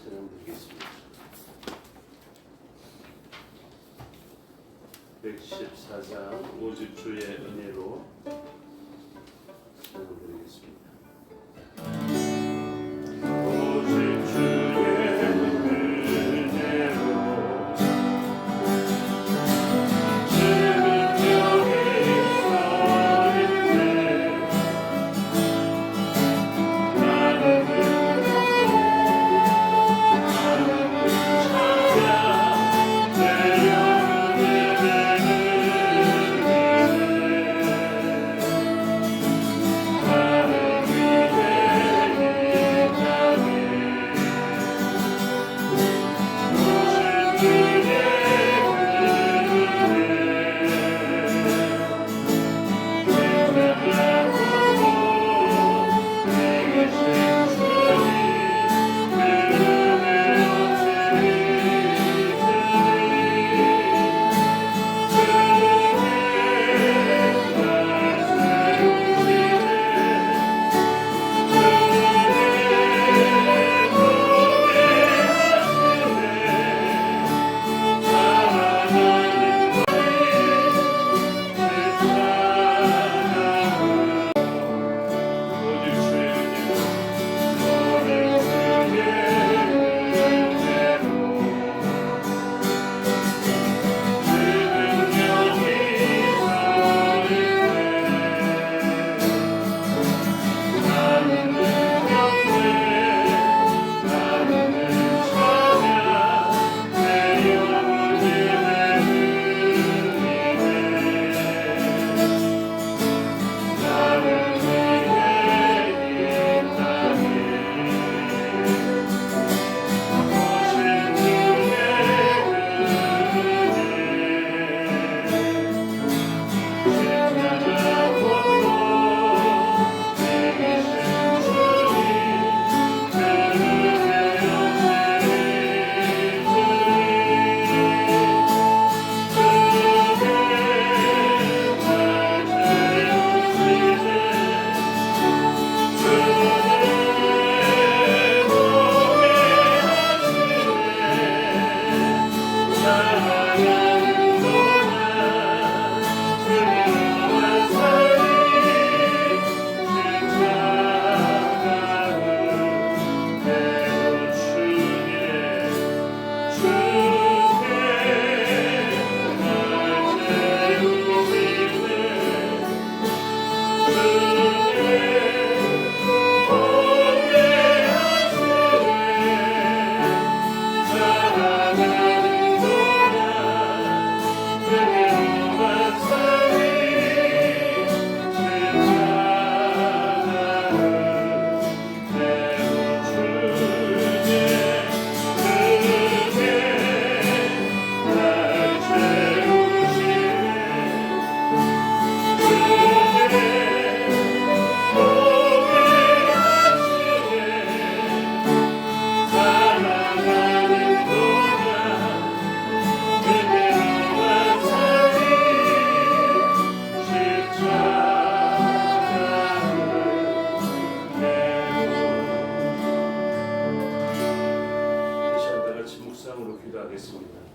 찬양드리겠습니다. 114장 오직 주의 은혜로 찬양드리겠습니다. 오직 주의 은혜로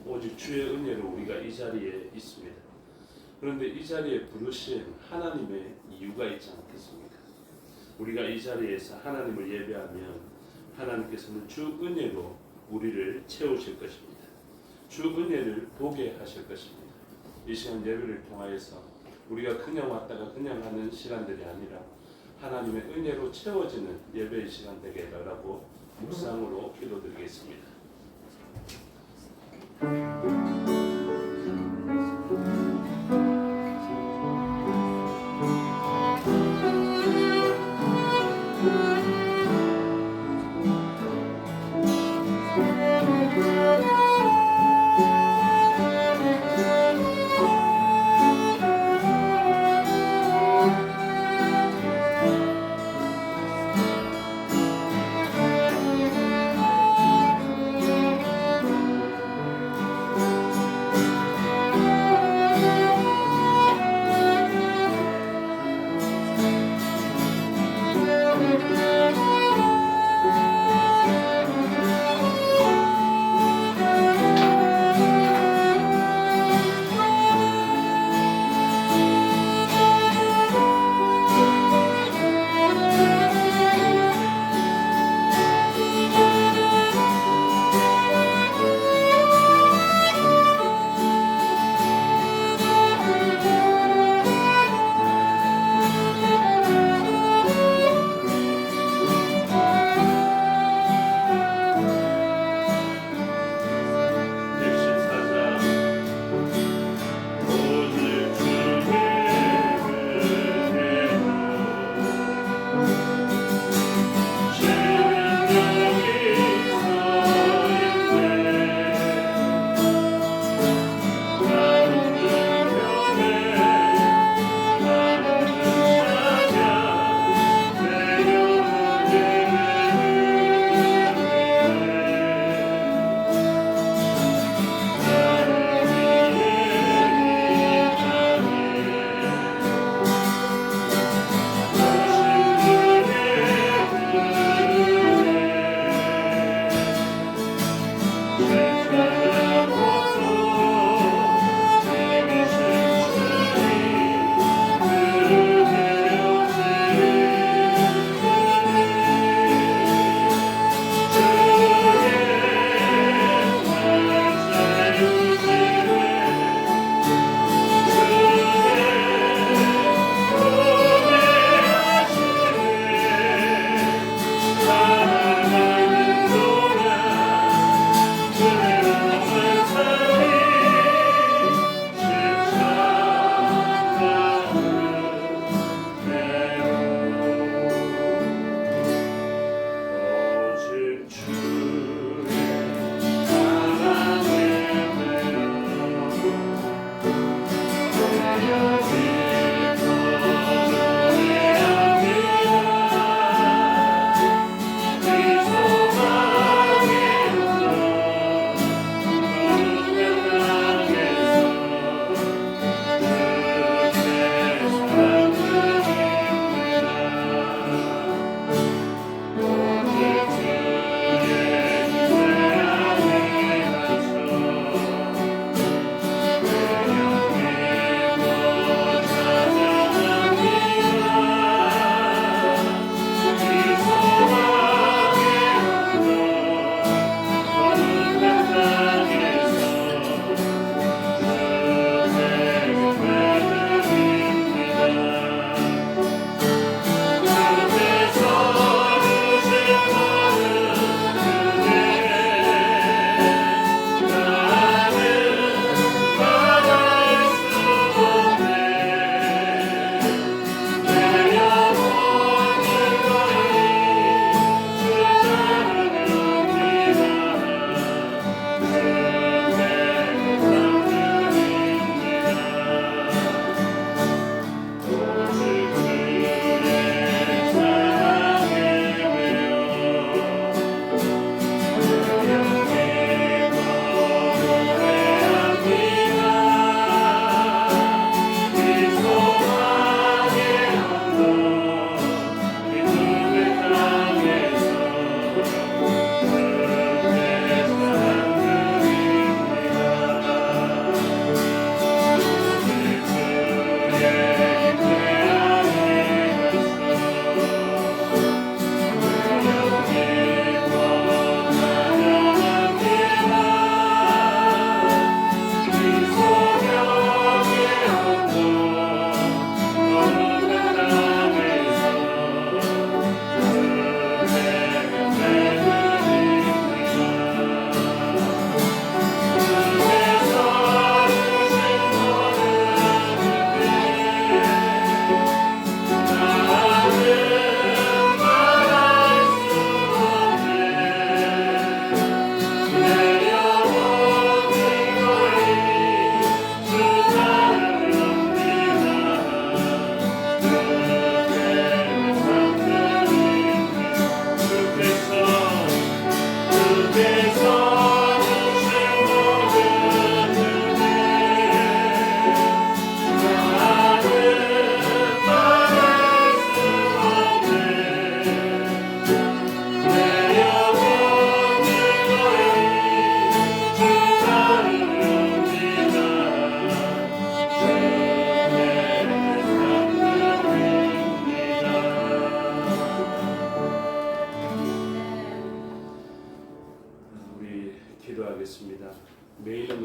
오직 주의 은혜로 우리가 이 자리에 있습니다. 그런데 이 자리에 부르신 하나님의 이유가 있지 않겠습니까? 우리가 이 자리에서 하나님을 예배하면 하나님께서는 주 은혜로 우리를 채우실 것입니다. 주 은혜를 보게 하실 것입니다. 이 시간 예배를 통하여서 우리가 그냥 왔다가 그냥 가는 시간들이 아니라 하나님의 은혜로 채워지는 예배의 시간 되게 해달라고 묵상으로 기도드리겠습니다.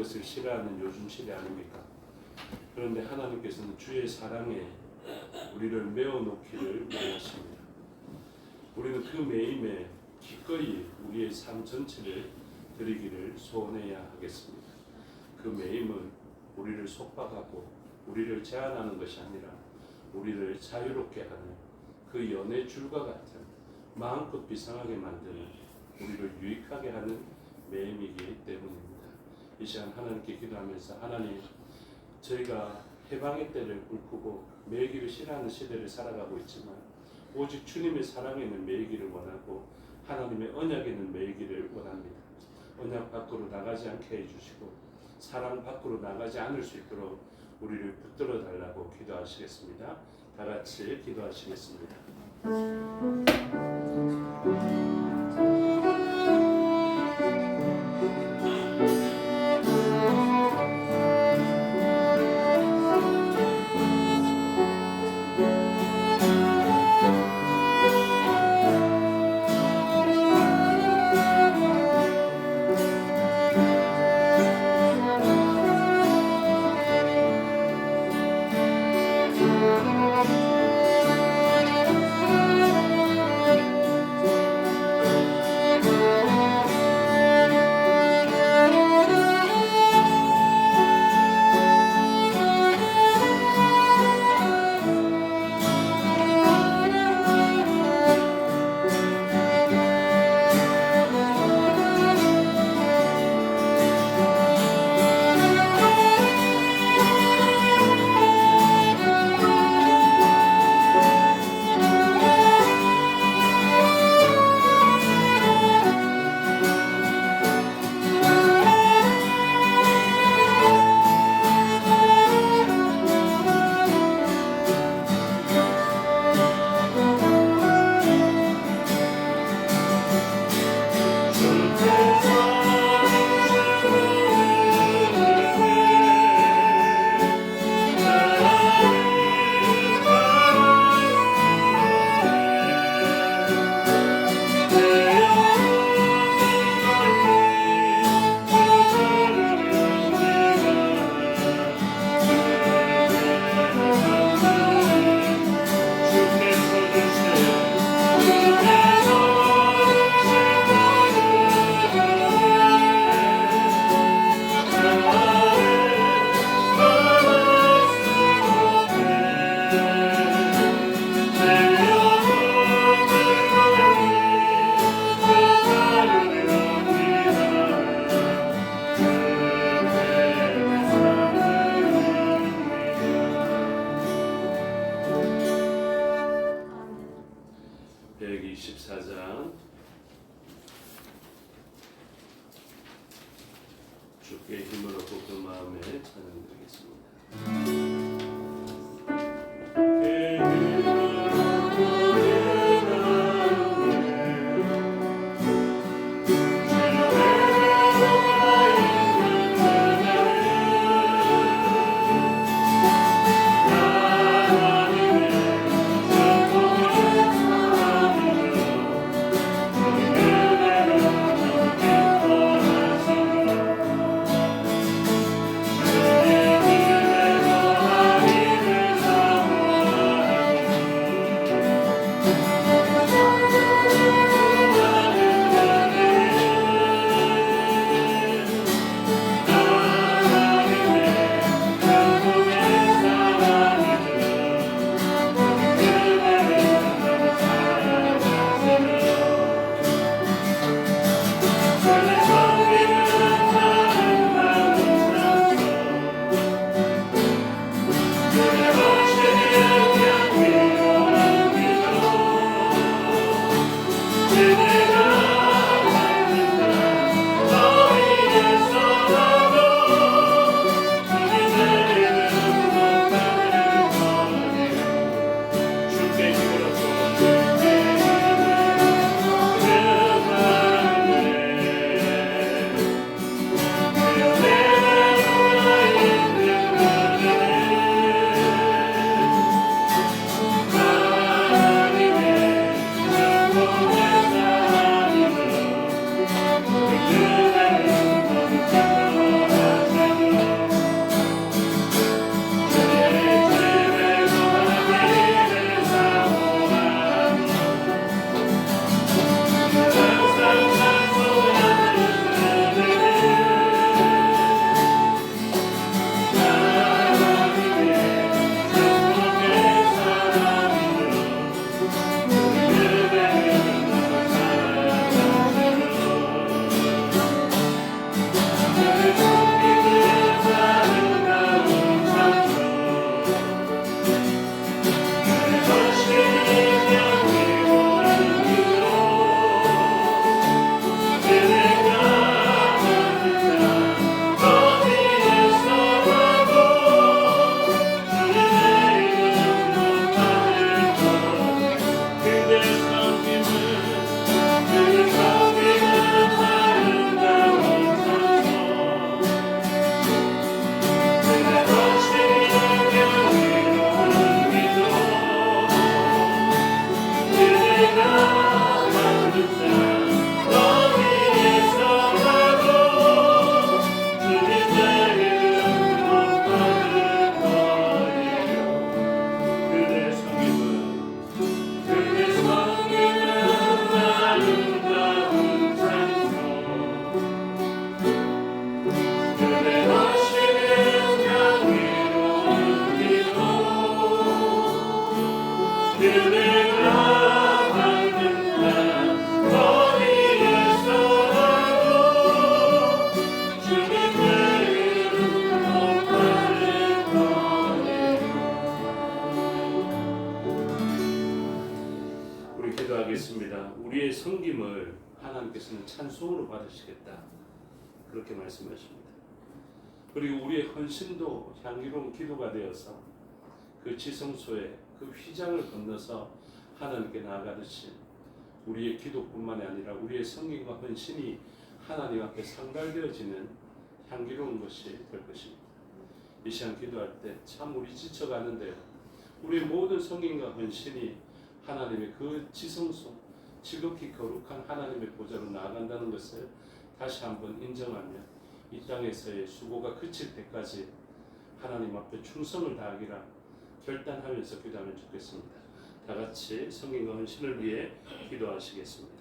것을 싫어하는 요즘 시대 아닙니까? 그런데 하나님께서는 주의 사랑에 우리를 메워 놓기를 원하십니다. 우리는 그 매임에 기꺼이 우리의 삶 전체를 드리기를 소원해야 하겠습니다. 그 매임은 우리를 속박하고 우리를 제한하는 것이 아니라 우리를 자유롭게 하는 그 연의 줄과 같은 마음껏 비상하게 만드는 우리를 유익하게 하는 매임이기 때문입니다. 이 시간 하나님께 기도하면서 하나님, 저희가 해방의 때를 꿈꾸고 매이기를 싫어하는 시대를 살아가고 있지만 오직 주님의 사랑에는 매이기를 원하고 하나님의 언약에는 매이기를 원합니다. 언약 밖으로 나가지 않게 해주시고 사랑 밖으로 나가지 않을 수 있도록 우리를 붙들어 달라고 기도하시겠습니다. 다 같이 기도하시겠습니다. 주께 힘을 얻고 그 마음에 찬양드리겠습니다. Yeah. 드림을 하나님께서는 찬송으로 받으시겠다 그렇게 말씀하십니다. 그리고 우리의 헌신도 향기로운 기도가 되어서 그 지성소에 그 휘장을 건너서 하나님께 나아가듯이 우리의 기도뿐만이 아니라 우리의 성김과 헌신이 하나님 앞에 상달되어지는 향기로운 것이 될 것입니다. 이 시간 기도할 때 참 우리 지쳐가는데요. 우리의 모든 성김과 헌신이 하나님의 그 지성소, 지극히 거룩한 하나님의 보좌로 나아간다는 것을 다시 한번 인정하며 이 땅에서의 수고가 그칠 때까지 하나님 앞에 충성을 다하기라 결단하면서 기도하면 좋겠습니다. 다 같이 성김과 헌신을 위해 기도하시겠습니다.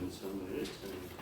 음성을 전하겠습니다.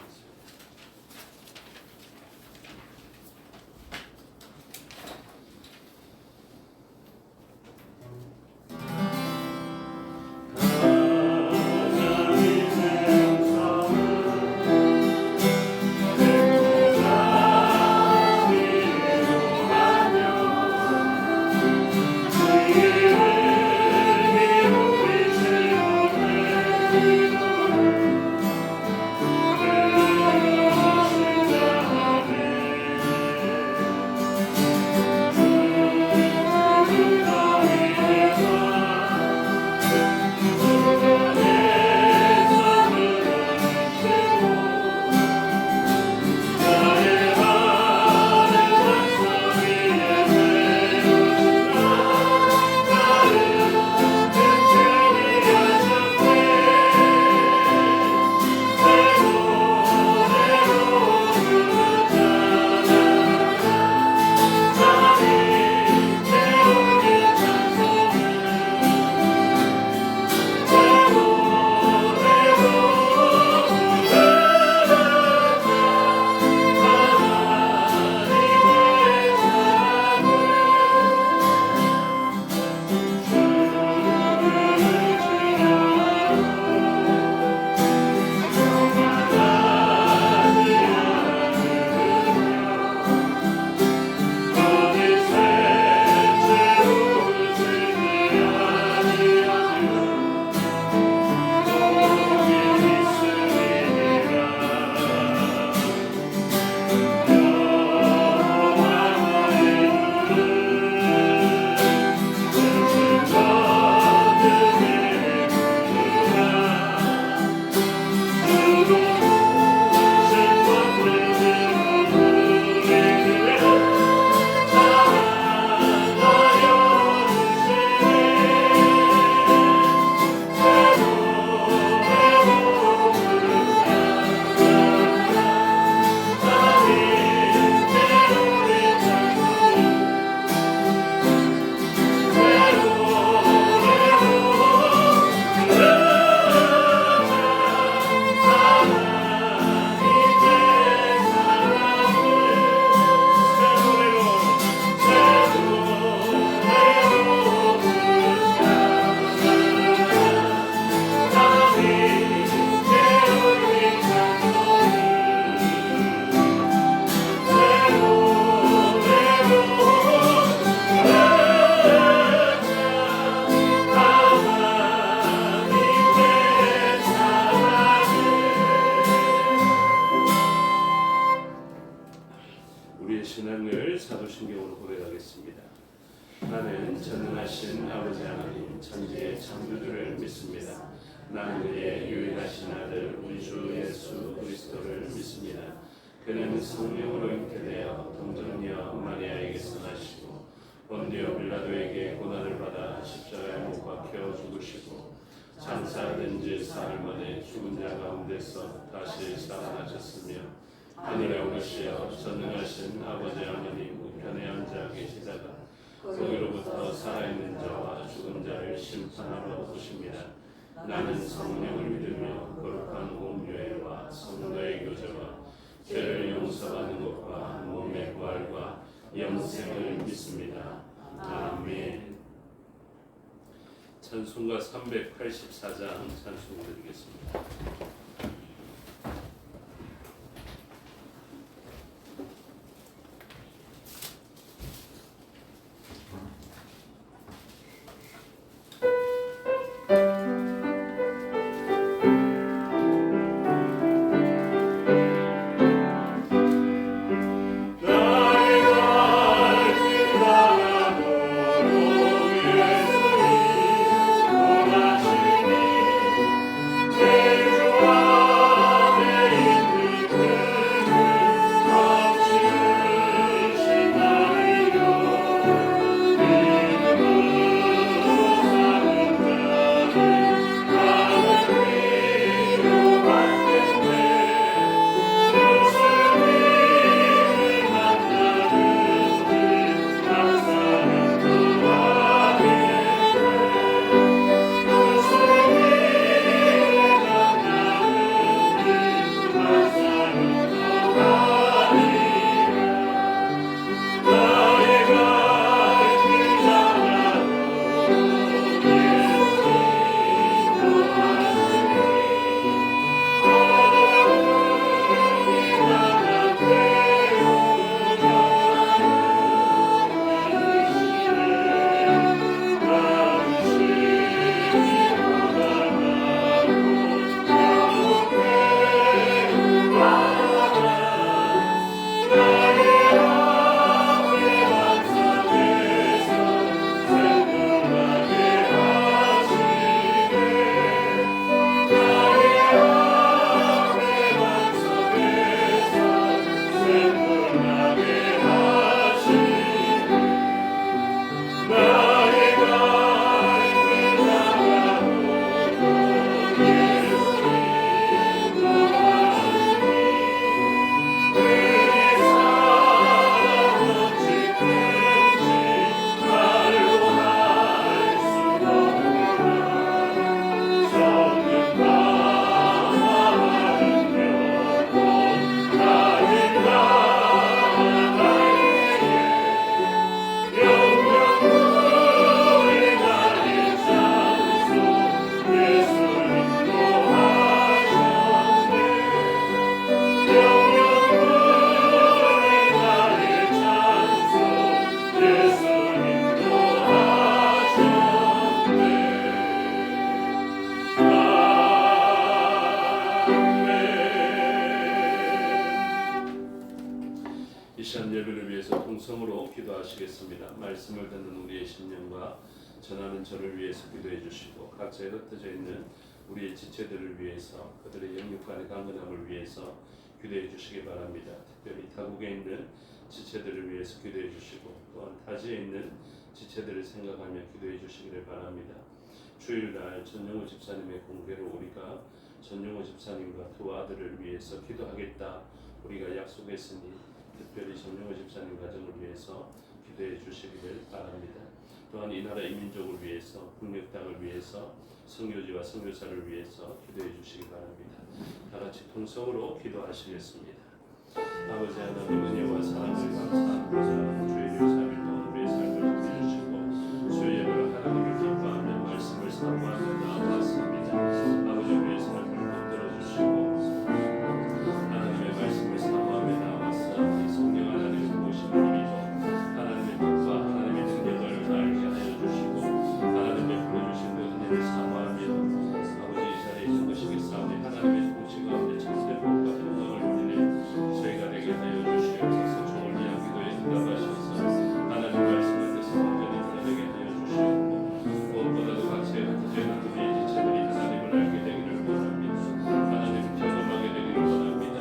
우리의 신앙을 사도신경으로 고백하겠습니다. 나는 전능하신 아버지 하나님 천지의 창조주를 믿습니다. 나는 그의 유일하신 아들 우리 주 예수 그리스도를 믿습니다. 그는 성령으로 잉태되어 동정녀 마리아에게서 나시고 본디오 빌라도에게 고난을 받아 십자가에 못 박혀 죽으시고 장사된 지 사흘 만에 죽은 자 가운데서 다시 살아나셨으며 하늘에 오르시어 전능하신 아버지 하나님 우편에 앉아 계시다가 거기로부터 살아있는 자와 죽은 자를 심판하러 오십니다. 나는 성령을 믿으며 거룩한 공유회와 성도의 교제와 죄를 용서받는 것과 몸의 부활과 영생을 믿습니다. 아멘. 찬송가 384장 찬송 드리겠습니다. 예수님 시간 예배를 위해서 통성으로 기도하시겠습니다. 말씀을 듣는 우리의 심령과 전하는 저를 위해서 기도해 주시고 각자에 흩어져 있는 우리의 지체들을 위해서 그들의 영육간의 강건함을 위해서 기도해 주시기 바랍니다. 특별히 타국에 있는 지체들을 위해서 기도해 주시고 또한 타지에 있는 지체들을 생각하며 기도해 주시기를 바랍니다. 주일날 전용호 집사님의 공개로 우리가 전용호 집사님과 두 아들을 위해서 기도하겠다 우리가 약속했으니 특별히 전용호 집사님 가정을 위해서 기도해 주시기를 바랍니다. 또한 이 나라 이민족을 위해서 북녘 땅을 위해서 선교지와 선교사를 위해서 기도해 주시기 바랍니다. 다 같이 통성으로 기도하시겠습니다. 아버지 하나님 은혜와 사랑을 감사합니다. 주의 일 3일 동안 우리의 삶을 지켜주시고 주의 예배를 하나님을 기뻐하며 말씀을 사모하며 나아왔습니다. 아버지 우리의 삶을 붙들어주시고 하나님의 말씀을 사모하며 나아왔사 이 성령 하나님의 도우심을 입고 하나님의 뜻과 하나님의 능력을 알게 하여 주시고 하나님의 불러주신 그 은혜를 사모하며 아버지 이 자리에 있는 것이겠사오니 하나님의 통치 가운데 참되고 저희가 되게 하여 주시옵소서. 종을 위한 기도에 응답하셔서 하나님 말씀을 뜻을 온전히 드러내게 하여 주시옵고 무엇보다도 각자의 흩어져 있는 우리의 지체들이 하나님을 알게 되기를 원합니다. 하나님을 경험하게 되기를 원합니다.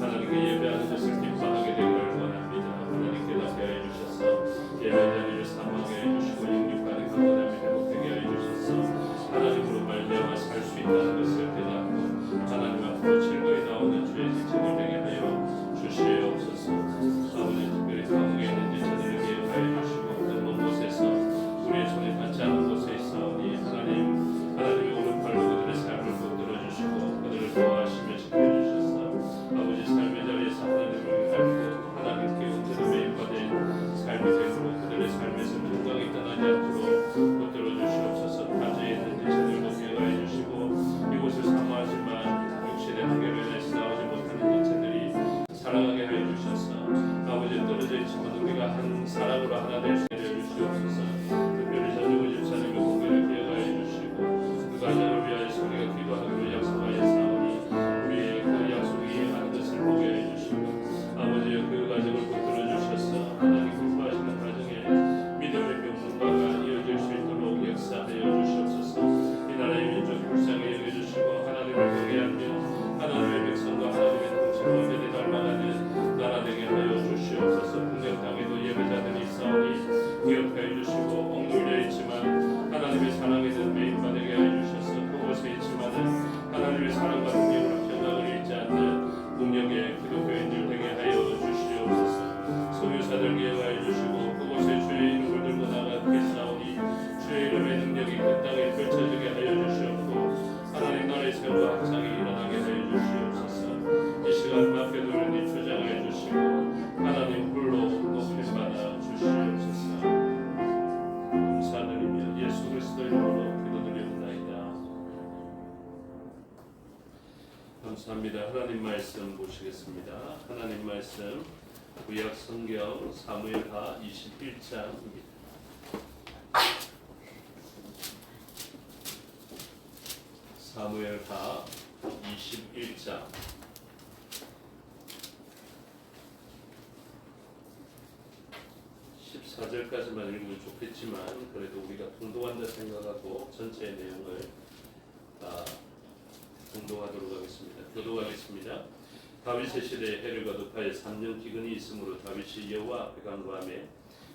하나님께 예배하는 것을 기뻐하게 되기를 원합니다. 하나님 대답해 하여 주셔서 예배 자리를 사모하게 해 주시고 영육간의 강건함이 회복되게 하여 주셔서 하나님으로 말미암아 살 수 있다는 것을 깨닫고 하나님 앞으로 즐거이 나오는 주의 지체들 되게 하여 주시옵소서. 아버지 특별히 타국에 있는 지체들을 기억하여 주시고 먼 곳에서 우리의 손에 닿지 않은 곳에 있사오니 하나님의 오른팔로 그들의 삶을 붙들어 주시고 그들을 도와하시며 지켜주셔서 아버지 삶의 자리에서 하나님을 알고 하나님께 온전히 매입받은 삶이 되므로 그들의 삶에서 건강이 떠나지 않도록 붙들어 주시옵소서. 타지에 있는 지체들도 기억하여 주시고 이곳을 사모하지만 육신의 한계로 인해 싸우지 못하는 지체들이 사랑하게 하여 주셔서 아버지 떨어져 있지만 우리가 한 사랑으로 하나 될 수 있게 해주시옵소서. 특별히 전용호 집사님의 공개를 기억하여 주시고 그 가정을 위하여 우리가 기도하기로 약속하여 싸우니 우리의 그 약속이 이행하는 것을 보게 해 주시고 아버지 그 가정을 붙들어 주셔서 하나님 기뻐하시는 가정에 믿음의 명문가가 이어질 수 있도록 역사하여 주시옵소서. 이 나라의 민족 불쌍히 여겨주시고 하나님을 경외하며 하나님의 백성과 하나님의 통치로 완전히 닮아가는 나라 되게 하여 주시옵소서. 북녘 땅에도 예배자들이 있사오니 기억하여 주시고 억눌려 있지만 하나님의 사랑에는 매입받게 하여 주셔서 그곳에 있지만은 하나님의 사랑과 능력으로 평강을 잃지 않는 북녘의 기독교인들 되게 하여 주시옵소서. 선교사들 기억하여 주시고 그곳에 주의 이름을 들고 나가겠사오니 주의 이름의 능력이 그 땅에 펼쳐지게 하여 주시옵고 하나님 나라의 세월과 확장이 일어나게 하여 주시옵소서. 이 시간 맡겨두려니 주장하여 주시고 하나님 홀로 높임받아 주시옵소서. 감사드리며 예수 그리스도 이름으로 기도드리옵나이다. 감사합니다. 하나님 말씀 보시겠습니다. 하나님 말씀 구약 성경 사무엘하 21장입니다. 사무엘하 21장 14절까지만 읽으면 좋겠지만 그래도 우리가 공동한다 생각하고 전체의 내용을 공동하도록 하겠습니다. 교도하겠습니다. 다윗의 시대에 해를 거듭하여 3년 기근이 있으므로 다윗이 여호와 앞에 간구하매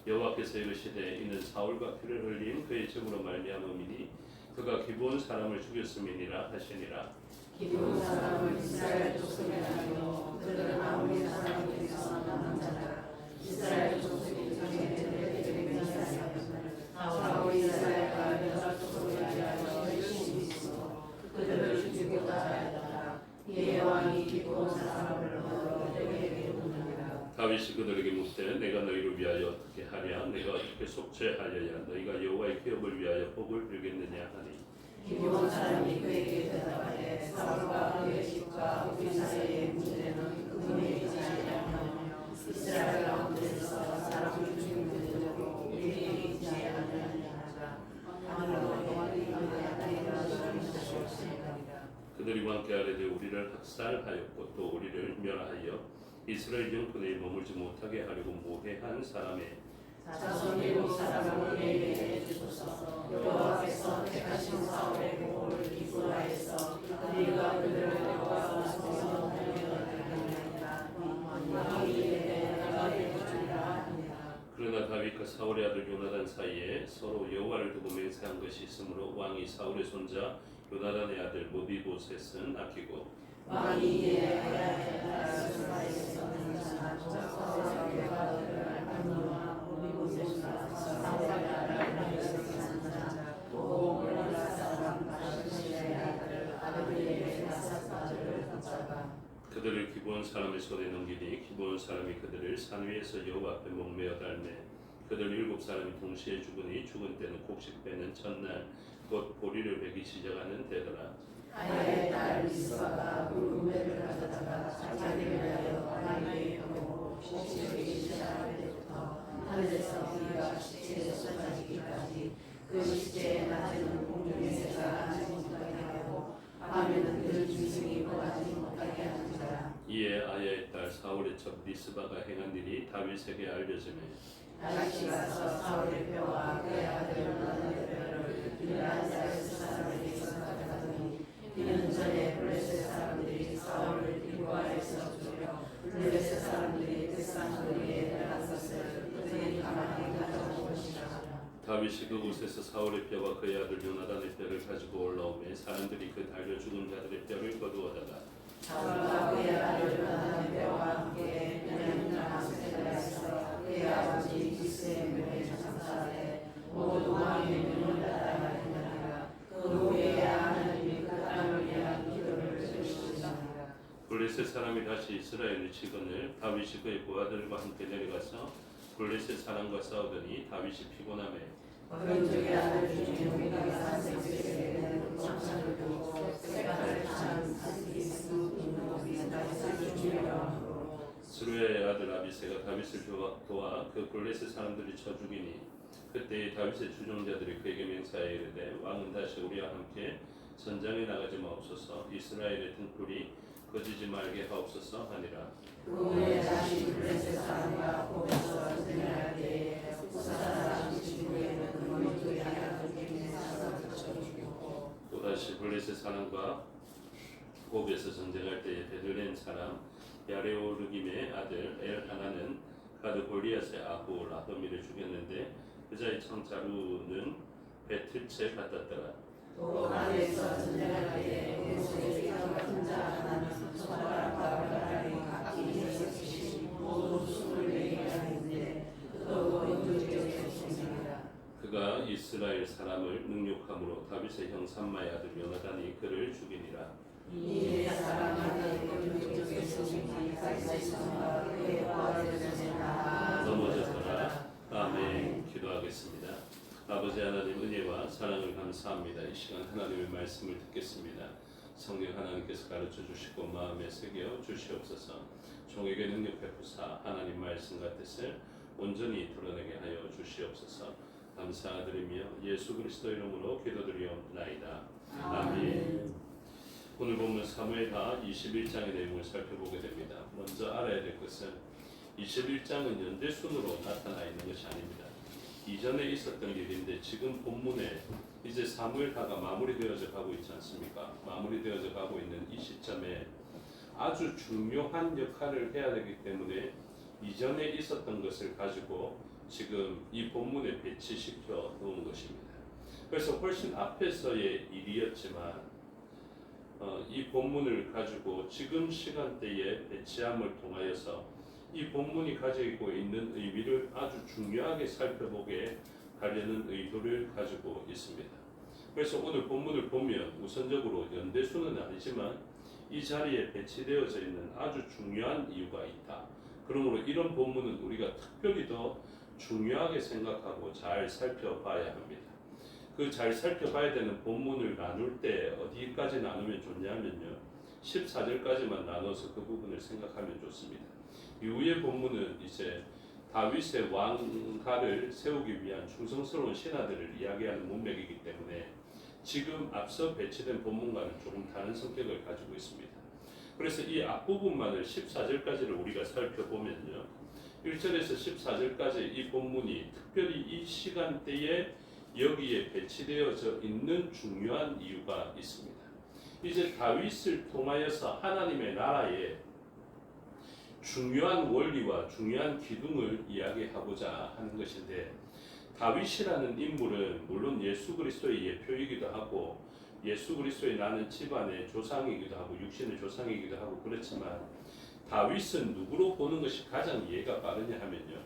여호와께서 이르시되 이는 사울과 피를 흘린 그의 증으로 말미암음이니 그가 기브온 사람을 죽였음이니라 하시니라. 기브온 사람을 이스라엘 족속에 나누어 그들은 아모리 사람들에게서 남은 자라. 이스라엘 족속이 정예들에게 맹세하였으나 사울이 이스라엘과 여자 족속을 위하여 열심히 있어 그들을 죽이고자 하였더라. 이에 왕이 기브온 사람을 얻어 그들에게 묻느니라. 다윗이 그들에게 묻되 내가 너희를 위하여 어떻게 하랴? 내가 어떻게 속죄하여야 너희가 여호와의 기업을 위하여 복을 빌겠느냐 하니 기브온 사람이 그에게 대답하되 사울과 그의 집과 우리 사이의 문제는 그분의 있지 아니하며 이스라엘 가운데서 사람을 죽인 문제도 우리에게 있지 아니하니라. 하늘로 여호와의 나라가 주시옵시니라. 그들이 왕께 아뢰되 우리를 학살하였고 또 우리를 멸하여 이스라엘 영토에 머물지 못하게 하려고 모해한 사람의 자손 일곱 사람을 우리에게 해주소서. 여호와께서 택하신 사울의 보호를 기쁘하여서 우리가 그들을 여호와와 성소로 데려가니라. 왕이 이르되 내가 해주리라 하니라. 그러나 다윗과 사울의 아들 요나단 사이에 서로 여호와를 두고 맹세한 것이 있으므로 왕이 사울의 손자 요나단의 아들 모비보셋은 아끼고 왕이 이에 하야에 수바에서는 자나 사울의 아들을 알므로와 모비보셋과 사울의 아들 알므로는 자 또 몰라 사람 바시의 아들 아드리엘의 다섯 아들을 붙잡아 그들을 기브온 사람의 손에 넘기니 기브온 사람이 그들을 산 위에서 여호와 앞에 목매어 달매 그들 일곱 사람이 동시에 죽으니 죽은 때는 곡식 빼는 첫날 곧 보리를 베기 시작하는 때더라. 아야의 딸 미스바가 물구매를 가져다가 자기를 위하여 하나님의 병으로 곡식을 시작할 때부터 하늘에서 비가 시체에 쏟아지기까지 그 시체에 낮에는 공중의 새가 앉지 못하게 하고 밤에는 그 짐승이 거하지 못하게 하는지라. 이에 아야의 딸 사울의 첩 리스바가 행한 일이 다윗에게 알려지매 다윗이 가서 사울의 뼈와 그의 아들 요나단의 뼈를 빌라자에서 사람에게서 가져가더니 이는 전에 블레셋 사람들이 사울을 길보아에서 죽여 블레셋 사람들이 그 쌍거리에 내간 것을 그들이 가만히 가져온 것이라. 다윗이 그곳에서 사울의 뼈와 그의 아들 요나단의 뼈를 가지고 올라오매 사람들이 그 달려 죽은 자들의 뼈를 거두어다가 사울과 그의 아들 요나단의 뼈와 함께 베냐민 라마스에서 그의 아버지 기스의 묘에 장사하되 모두 왕의 명을 따라 행하니라. 그 후에 하나님이 그 땅을 위한 기도를 들으시니라. 블레셋 사람이 다시 이스라엘을 치거늘 다윗이 그의 부하들과 함께 내려가서 블레셋 사람과 싸우더니 다윗이 피곤하매 그쪽의 아들 중에 우리가 산색에는 정상을 두고 색깔을 찬 아스기스 있는 곳이 다윗을 죽이려 스루야의 아들 아비새가 다윗을 도와 그 블레셋 사람들이 쳐 죽이니 그때 다윗의 주종자들이 그에게 맹세하여 이르되 왕은 다시 우리와 함께 전장에 나가지 마옵소서 이스라엘의 등불이 꺼지지 말게 하옵소서 하니라. 그 후에 다시 블레셋 사람과 고백서 전쟁할 때에 후사 사람 지구에는 그놈이 하나도 김에서 죽고 또다시 블레셋 사람과 고베에서 전쟁할 때에 베들레헴 사람 야레오르김의 아들 엘하나는 가드 골리앗의 아후 라더미를 죽였는데 그자의 청자루는 베틀채 받았더라. 또 하늘에서 전쟁할 때에 그곳에 같은 자 하나는 손가락과 발가락이 각기 6씩 모두 24개가 있는데 또 원주족의 생명이라. 그가 이스라엘 사람을 능욕함으로 다윗의 형 삼마의 아들 요나단이 그를 죽이니라. 이 사람한테 원주족의 생명이 가있으므로 그의 부하를 전쟁하라. 넘어졌더라. 아멘. 기도하겠습니다. 아버지 하나님 은혜와 사랑을 감사합니다. 이 시간 하나님의 말씀을 듣겠습니다. 성령 하나님께서 가르쳐 주시고 마음에 새겨 주시옵소서. 종에게 능력 베푸사 하나님 말씀과 뜻을 온전히 드러내게 하여 주시옵소서. 감사드리며 예수 그리스도 이름으로 기도드리옵나이다. 아멘. 오늘 본문 사무엘하 21장의 내용을 살펴보게 됩니다. 먼저 알아야 될 것은 21장은 연대순으로 나타나 있는 것이 아닙니다. 이전에 있었던 일인데 지금 본문에 이제 사무엘하가 마무리되어져 가고 있지 않습니까? 마무리되어져 가고 있는 이 시점에 아주 중요한 역할을 해야 되기 때문에 이전에 있었던 것을 가지고 지금 이 본문에 배치시켜 놓은 것입니다. 그래서 훨씬 앞에서의 일이었지만 이 본문을 가지고 지금 시간대에 배치함을 통하여서 이 본문이 가지고 있는 의미를 아주 중요하게 살펴보게 하려는 의도를 가지고 있습니다. 그래서 오늘 본문을 보면 우선적으로 연대수는 아니지만 이 자리에 배치되어져 있는 아주 중요한 이유가 있다. 그러므로 이런 본문은 우리가 특별히 더 중요하게 생각하고 잘 살펴봐야 합니다. 그 잘 살펴봐야 되는 본문을 나눌 때 어디까지 나누면 좋냐면요. 14절까지만 나눠서 그 부분을 생각하면 좋습니다. 이후의 본문은 이제 다윗의 왕가를 세우기 위한 충성스러운 신하들을 이야기하는 문맥이기 때문에 지금 앞서 배치된 본문과는 조금 다른 성격을 가지고 있습니다. 그래서 이 앞부분만을 14절까지를 우리가 살펴보면요. 1절에서 14절까지 이 본문이 특별히 이 시간대에 여기에 배치되어져 있는 중요한 이유가 있습니다. 이제 다윗을 통하여서 하나님의 나라의 중요한 원리와 중요한 기둥을 이야기하고자 하는 것인데, 다윗이라는 인물은 물론 예수 그리스도의 예표이기도 하고 예수 그리스도의 나는 집안의 조상이기도 하고 육신의 조상이기도 하고 그렇지만, 다윗은 누구로 보는 것이 가장 이해가 빠르냐 하면요,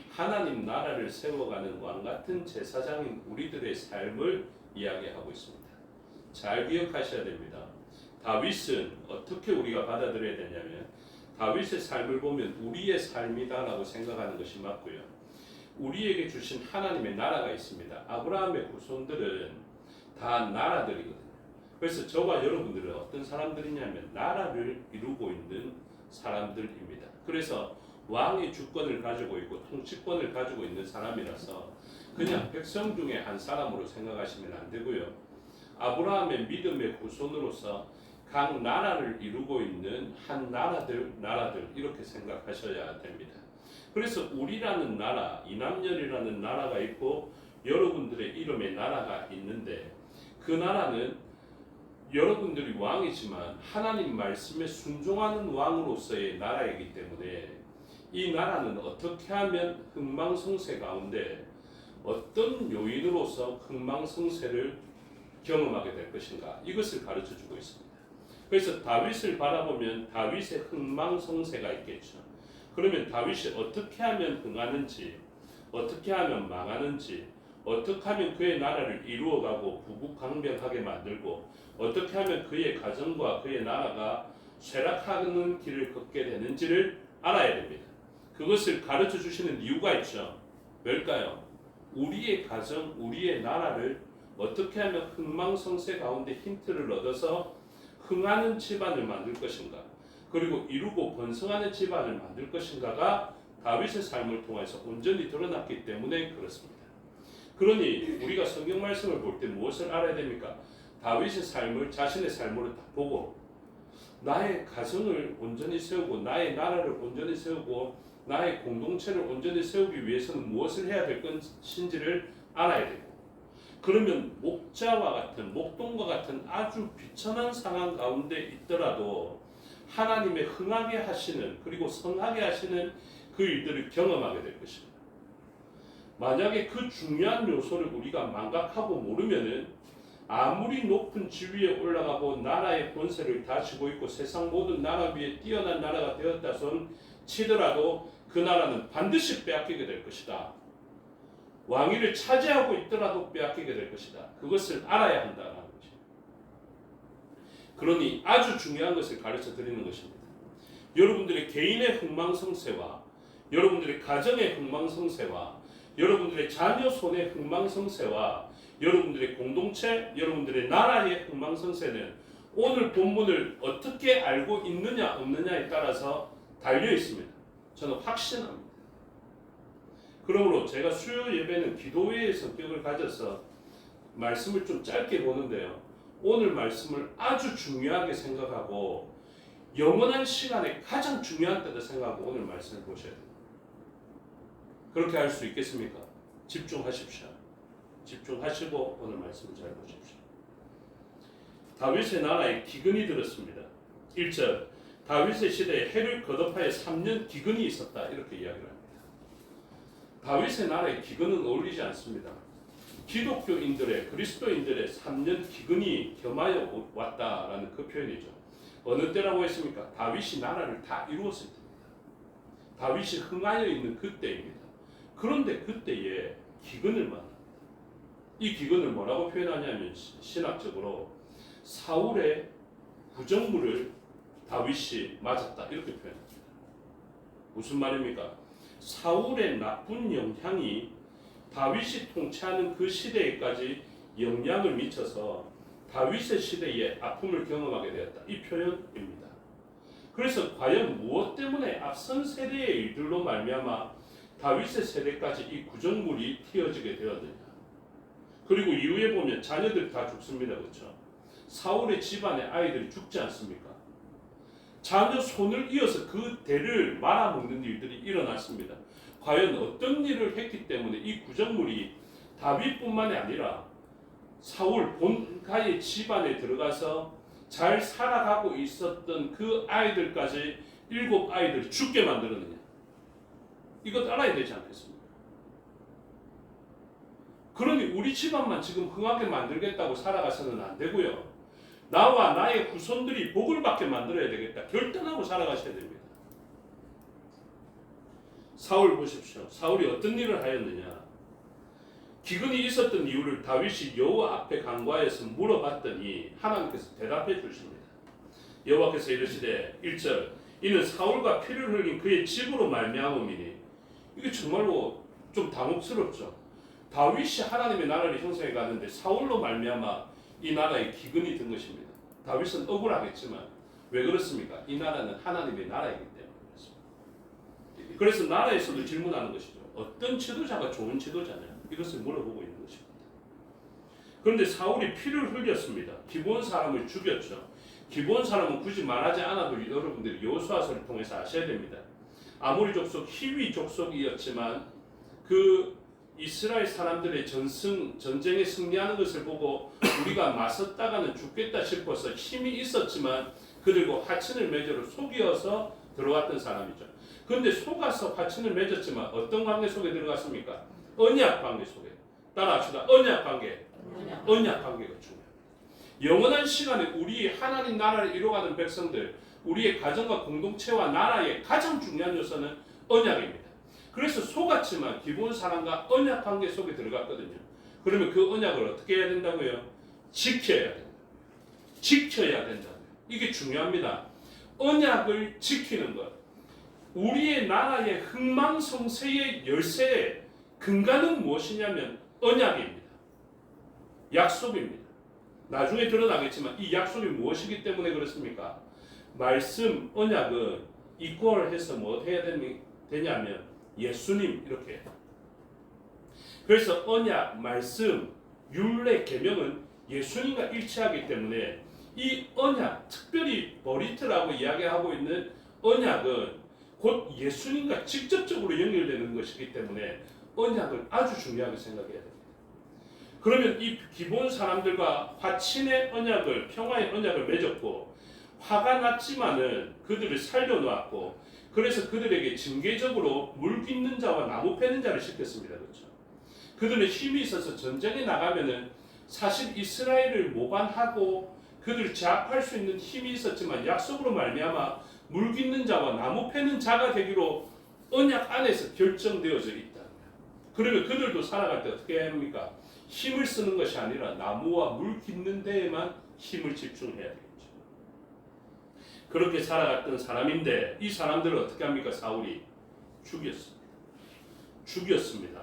하나님 나라를 세워가는 왕같은 제사장인 우리들의 삶을 이야기하고 있습니다. 잘 기억하셔야 됩니다. 다윗은 어떻게 우리가 받아들여야 되냐면, 다윗의 삶을 보면 우리의 삶이다라고 생각하는 것이 맞고요. 우리에게 주신 하나님의 나라가 있습니다. 아브라함의 후손들은 다 나라들이거든요. 그래서 저와 여러분들은 어떤 사람들이냐면 나라를 이루고 있는 사람들입니다. 그래서 왕의 주권을 가지고 있고 통치권을 가지고 있는 사람이라서 그냥 백성 중에 한 사람으로 생각하시면 안 되고요. 아브라함의 믿음의 후손으로서 각 나라를 이루고 있는 한 나라들 이렇게 생각하셔야 됩니다. 그래서 우리라는 나라, 이남열이라는 나라가 있고 여러분들의 이름의 나라가 있는데, 그 나라는 여러분들이 왕이지만 하나님 말씀에 순종하는 왕으로서의 나라이기 때문에 이 나라는 어떻게 하면 흥망성쇠 가운데 어떤 요인으로서 흥망성쇠를 경험하게 될 것인가, 이것을 가르쳐주고 있습니다. 그래서 다윗을 바라보면 다윗의 흥망성쇠가 있겠죠. 그러면 다윗이 어떻게 하면 흥하는지, 어떻게 하면 망하는지, 어떻게 하면 그의 나라를 이루어가고 부국강병하게 만들고, 어떻게 하면 그의 가정과 그의 나라가 쇠락하는 길을 걷게 되는지를 알아야 됩니다. 그것을 가르쳐 주시는 이유가 있죠. 뭘까요? 우리의 가정, 우리의 나라를 어떻게 하면 흥망성쇠 가운데 힌트를 얻어서 흥하는 집안을 만들 것인가, 그리고 이루고 번성하는 집안을 만들 것인가가 다윗의 삶을 통해서 온전히 드러났기 때문에 그렇습니다. 그러니 우리가 성경 말씀을 볼 때 무엇을 알아야 됩니까? 다윗의 삶을 자신의 삶으로 딱 보고 나의 가정을 온전히 세우고 나의 나라를 온전히 세우고 나의 공동체를 온전히 세우기 위해서는 무엇을 해야 될 것인지를 알아야 되고, 그러면 목자와 같은, 목동과 같은 아주 비천한 상황 가운데 있더라도 하나님의 흥하게 하시는, 그리고 성하게 하시는 그 일들을 경험하게 될 것입니다. 만약에 그 중요한 요소를 우리가 망각하고 모르면은 아무리 높은 지위에 올라가고 나라의 본세를 다 쥐고 있고 세상 모든 나라 위에 뛰어난 나라가 되었다 손 치더라도 그 나라는 반드시 빼앗기게 될 것이다. 왕위를 차지하고 있더라도 빼앗기게 될 것이다. 그것을 알아야 한다는 것입니다. 그러니 아주 중요한 것을 가르쳐 드리는 것입니다. 여러분들의 개인의 흥망성쇠와 여러분들의 가정의 흥망성쇠와 여러분들의 자녀 손의 흥망성쇠와 여러분들의 공동체, 여러분들의 나라의 흥망성쇠는 오늘 본문을 어떻게 알고 있느냐 없느냐에 따라서 달려 있습니다. 저는 확신합니다. 그러므로 제가 수요 예배는 기도회의 성격을 가져서 말씀을 좀 짧게 보는데요, 오늘 말씀을 아주 중요하게 생각하고 영원한 시간에 가장 중요한 때다 생각하고 오늘 말씀을 보셔야 됩니다. 그렇게 할 수 있겠습니까? 집중하십시오. 집중하시고 오늘 말씀을 잘 보십시오. 다윗의 나라에 기근이 들었습니다. 1절, 다윗의 시대에 해를 거듭하여 3년 기근이 있었다, 이렇게 이야기를 합니다. 다윗의 나라에 기근은 어울리지 않습니다. 기독교인들의, 그리스도인들의 3년 기근이 겸하여 왔다라는 그 표현이죠. 어느 때라고 했습니까? 다윗이 나라를 다 이루었을 때입니다. 다윗이 흥하여 있는 그때입니다. 그런데 그때에 기근을 만납니다. 이 기근을 뭐라고 표현하냐면 신학적으로 사울의 부정물을 다윗이 맞았다, 이렇게 표현합니다. 무슨 말입니까? 사울의 나쁜 영향이 다윗이 통치하는 그 시대에까지 영향을 미쳐서 다윗의 시대에 아픔을 경험하게 되었다, 이 표현입니다. 그래서 과연 무엇 때문에 앞선 세대의 일들로 말미암아 다윗의 세대까지 이 구정물이 튀어지게 되었느냐. 그리고 이후에 보면 자녀들이 다 죽습니다. 그렇죠? 사울의 집안의 아이들이 죽지 않습니까? 자녀 손을 이어서 그 대를 말아먹는 일들이 일어났습니다. 과연 어떤 일을 했기 때문에 이 구정물이 다윗뿐만이 아니라 사울 본가의 집안에 들어가서 잘 살아가고 있었던 그 아이들까지 7 아이들을 죽게 만들었느냐? 이것 알아야 되지 않겠습니까? 그러니 우리 집안만 지금 흥하게 만들겠다고 살아가서는 안 되고요. 나와 나의 후손들이 복을 받게 만들어야 되겠다. 결단하고 살아가셔야 됩니다. 사울 보십시오. 사울이 어떤 일을 하였느냐? 기근이 있었던 이유를 다윗이 여호와 앞에 간과해서 물어봤더니 하나님께서 대답해 주십니다. 여호와께서 이르시되 1절 이는 사울과 피를 흘린 그의 집으로 말미암음이니. 이게 정말로 좀 당혹스럽죠. 다윗이 하나님의 나라를 형성해 갔는데 사울로 말미암아 이 나라에 기근이 든 것입니다. 다윗은 억울하겠지만 왜 그렇습니까? 이 나라는 하나님의 나라이기 때문에 그렇습니다. 그래서 나라에서도 질문하는 것이죠. 어떤 지도자가 좋은 지도자냐? 이것을 물어보고 있는 것입니다. 그런데 사울이 피를 흘렸습니다. 기브온 사람을 죽였죠. 기브온 사람은 굳이 말하지 않아도 여러분들이 여호수아서를 통해서 아셔야 됩니다. 아모리 족속 히위 족속이었지만 그 이스라엘 사람들의 전쟁에 승리하는 것을 보고 우리가 맞섰다가는 죽겠다 싶어서 힘이 있었지만 그들과 화친을 맺으러 속이어서 들어왔던 사람이죠. 그런데 속아서 화친을 맺었지만 어떤 관계 속에 들어갔습니까? 언약 관계 속에. 따라합시다. 언약 관계. 언약 관계가 중요합니다. 영원한 시간에 우리 하나님 나라를 이루어가는 백성들, 우리의 가정과 공동체와 나라의 가장 중요한 요소는 언약입니다. 그래서 속았지만 기본 사람과 언약 관계 속에 들어갔거든요. 그러면 그 언약을 어떻게 해야 된다고요? 지켜야 된다. 지켜야 된다고요. 이게 중요합니다. 언약을 지키는 것. 우리의 나라의 흥망성쇠의 열쇠의 근간은 무엇이냐면 언약입니다. 약속입니다. 나중에 드러나겠지만 이 약속이 무엇이기 때문에 그렇습니까? 말씀, 언약은 이퀄해서 뭐 해야 되냐면 예수님 이렇게. 그래서 언약, 말씀, 율례, 계명은 예수님과 일치하기 때문에 이 언약, 특별히 버리트라고 이야기하고 있는 언약은 곧 예수님과 직접적으로 연결되는 것이기 때문에 언약을 아주 중요하게 생각해야 됩니다. 그러면 이 기본 사람들과 화친의 언약을, 평화의 언약을 맺었고 화가 났지만은 그들을 살려놓았고 그래서 그들에게 징계적으로 물 빚는 자와 나무 패는 자를 시켰습니다. 그렇죠? 그들은 힘이 있어서 전쟁에 나가면은 사실 이스라엘을 모반하고 그들을 제압할 수 있는 힘이 있었지만 약속으로 말미암아 물 빚는 자와 나무 패는 자가 되기로 언약 안에서 결정되어져 있다. 그러면 그들도 살아갈 때 어떻게 해야 합니까? 힘을 쓰는 것이 아니라 나무와 물 깃는 데에만 힘을 집중해야 되겠죠. 그렇게 살아갔던 사람인데 이 사람들을 어떻게 합니까? 사울이 죽였습니다.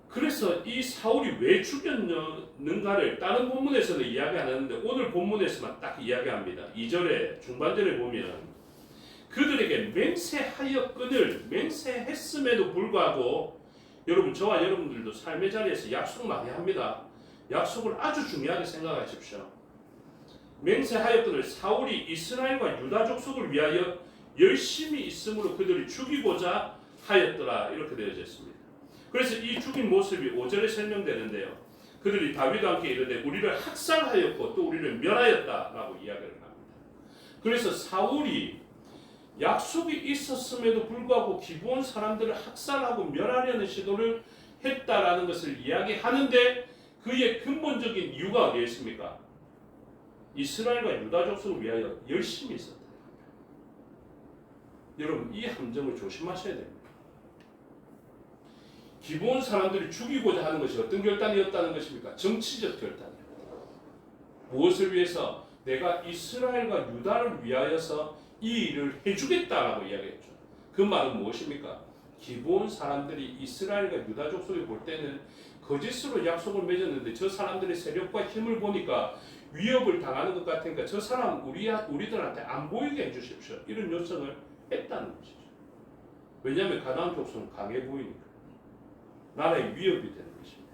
그래서 이 사울이 왜 죽였는가를 다른 본문에서는 이야기 안 하는데 오늘 본문에서만 딱 이야기합니다. 2절에 중반절에 보면 그들에게 맹세하였거늘 맹세했음에도 불구하고 여러분 저와 여러분들도 삶의 자리에서 약속 많이 합니다. 약속을 아주 중요하게 생각하십시오. 맹세하였거늘 사울이 이스라엘과 유다 족속을 위하여 열심히 있으므로 그들이 죽이고자 하였더라 이렇게 되어져 있습니다. 그래서 이 죽인 모습이 5절에 설명되는데요. 그들이 다윗과 함께 이르되 우리를 학살하였고 또 우리를 멸하였다라고 이야기를 합니다. 그래서 사울이 약속이 있었음에도 불구하고 기브온 사람들을 학살하고 멸하려는 시도를 했다라는 것을 이야기하는데 그의 근본적인 이유가 어디에 있습니까? 이스라엘과 유다 족속을 위하여 열심히 있었다. 여러분 이 함정을 조심하셔야 됩니다. 기브온 사람들이 죽이고자 하는 것이 어떤 결단이었다는 것입니까? 정치적 결단이었다. 무엇을 위해서? 내가 이스라엘과 유다를 위하여서 이 일을 해주겠다라고 이야기했죠. 그 말은 무엇입니까? 기브온 사람들이 이스라엘과 유다 족속이 볼 때는 거짓으로 약속을 맺었는데 저 사람들의 세력과 힘을 보니까 위협을 당하는 것 같으니까 저 사람 우리들한테 안 보이게 해주십시오. 이런 요청을 했다는 것이죠. 왜냐하면 가나안 족속은 강해 보이니까. 나라의 위협이 되는 것입니다.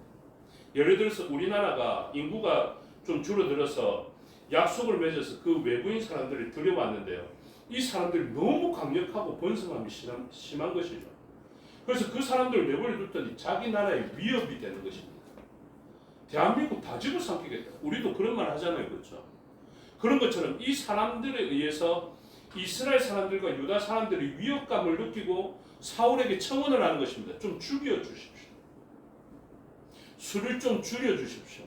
예를 들어서 우리나라가 인구가 좀 줄어들어서 약속을 맺어서 그 외부인 사람들이 들여왔는데요. 이 사람들이 너무 강력하고 번성함이 심한 것이죠. 그래서 그 사람들을 내버려뒀더니 자기 나라의 위협이 되는 것입니다. 대한민국 다 집어삼키겠다. 우리도 그런 말 하잖아요. 그렇죠? 그런 것처럼 이 사람들에 의해서 이스라엘 사람들과 유다 사람들이 위협감을 느끼고 사울에게 청원을 하는 것입니다. 좀 죽여주십시오. 수를 좀 줄여주십시오.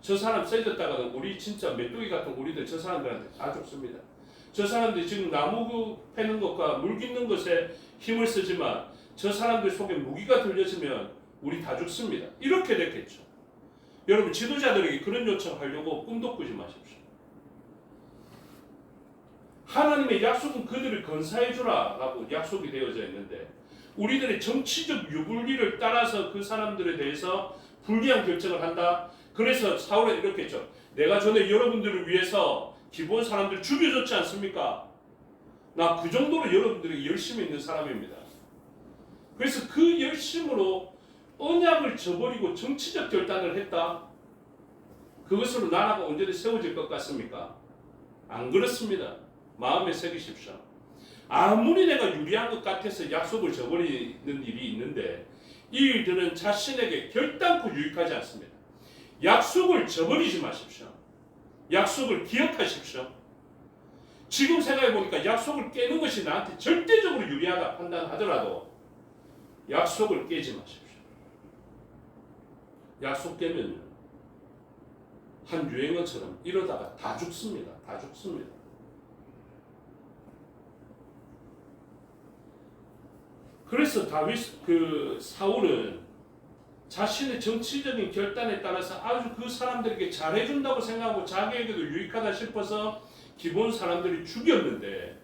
저 사람 세졌다가는 우리 진짜 메뚜기 같은 우리들 저 사람들한테 다 죽습니다. 저 사람들이 지금 나무 패는 것과 물 깃는 것에 힘을 쓰지만 저 사람들 속에 무기가 들려지면 우리 다 죽습니다. 이렇게 됐겠죠. 여러분 지도자들에게 그런 요청하려고 꿈도 꾸지 마십시오. 하나님의 약속은 그들을 건사해 주라라고 약속이 되어져 있는데 우리들의 정치적 유불리를 따라서 그 사람들에 대해서 불리한 결정을 한다. 그래서 사울은 이렇게 했죠. 내가 전에 여러분들을 위해서 기본 사람들 죽여줬지 않습니까? 나 그 정도로 여러분들이 열심히 있는 사람입니다. 그래서 그 열심으로 언약을 저버리고 정치적 결단을 했다. 그것으로 나라가 언제든 세워질 것 같습니까? 안 그렇습니다. 마음에 새기십시오. 아무리 내가 유리한 것 같아서 약속을 저버리는 일이 있는데 이 일들은 자신에게 결단코 유익하지 않습니다. 약속을 저버리지 마십시오. 약속을 기억하십시오. 지금 생각해보니까 약속을 깨는 것이 나한테 절대적으로 유리하다 판단하더라도 약속을 깨지 마십시오. 약속 깨면요 한 유행어처럼 이러다가 다 죽습니다. 다 죽습니다. 그래서 사울은 자신의 정치적인 결단에 따라서 아주 그 사람들에게 잘해준다고 생각하고 자기에게도 유익하다 싶어서 기본 사람들이 죽였는데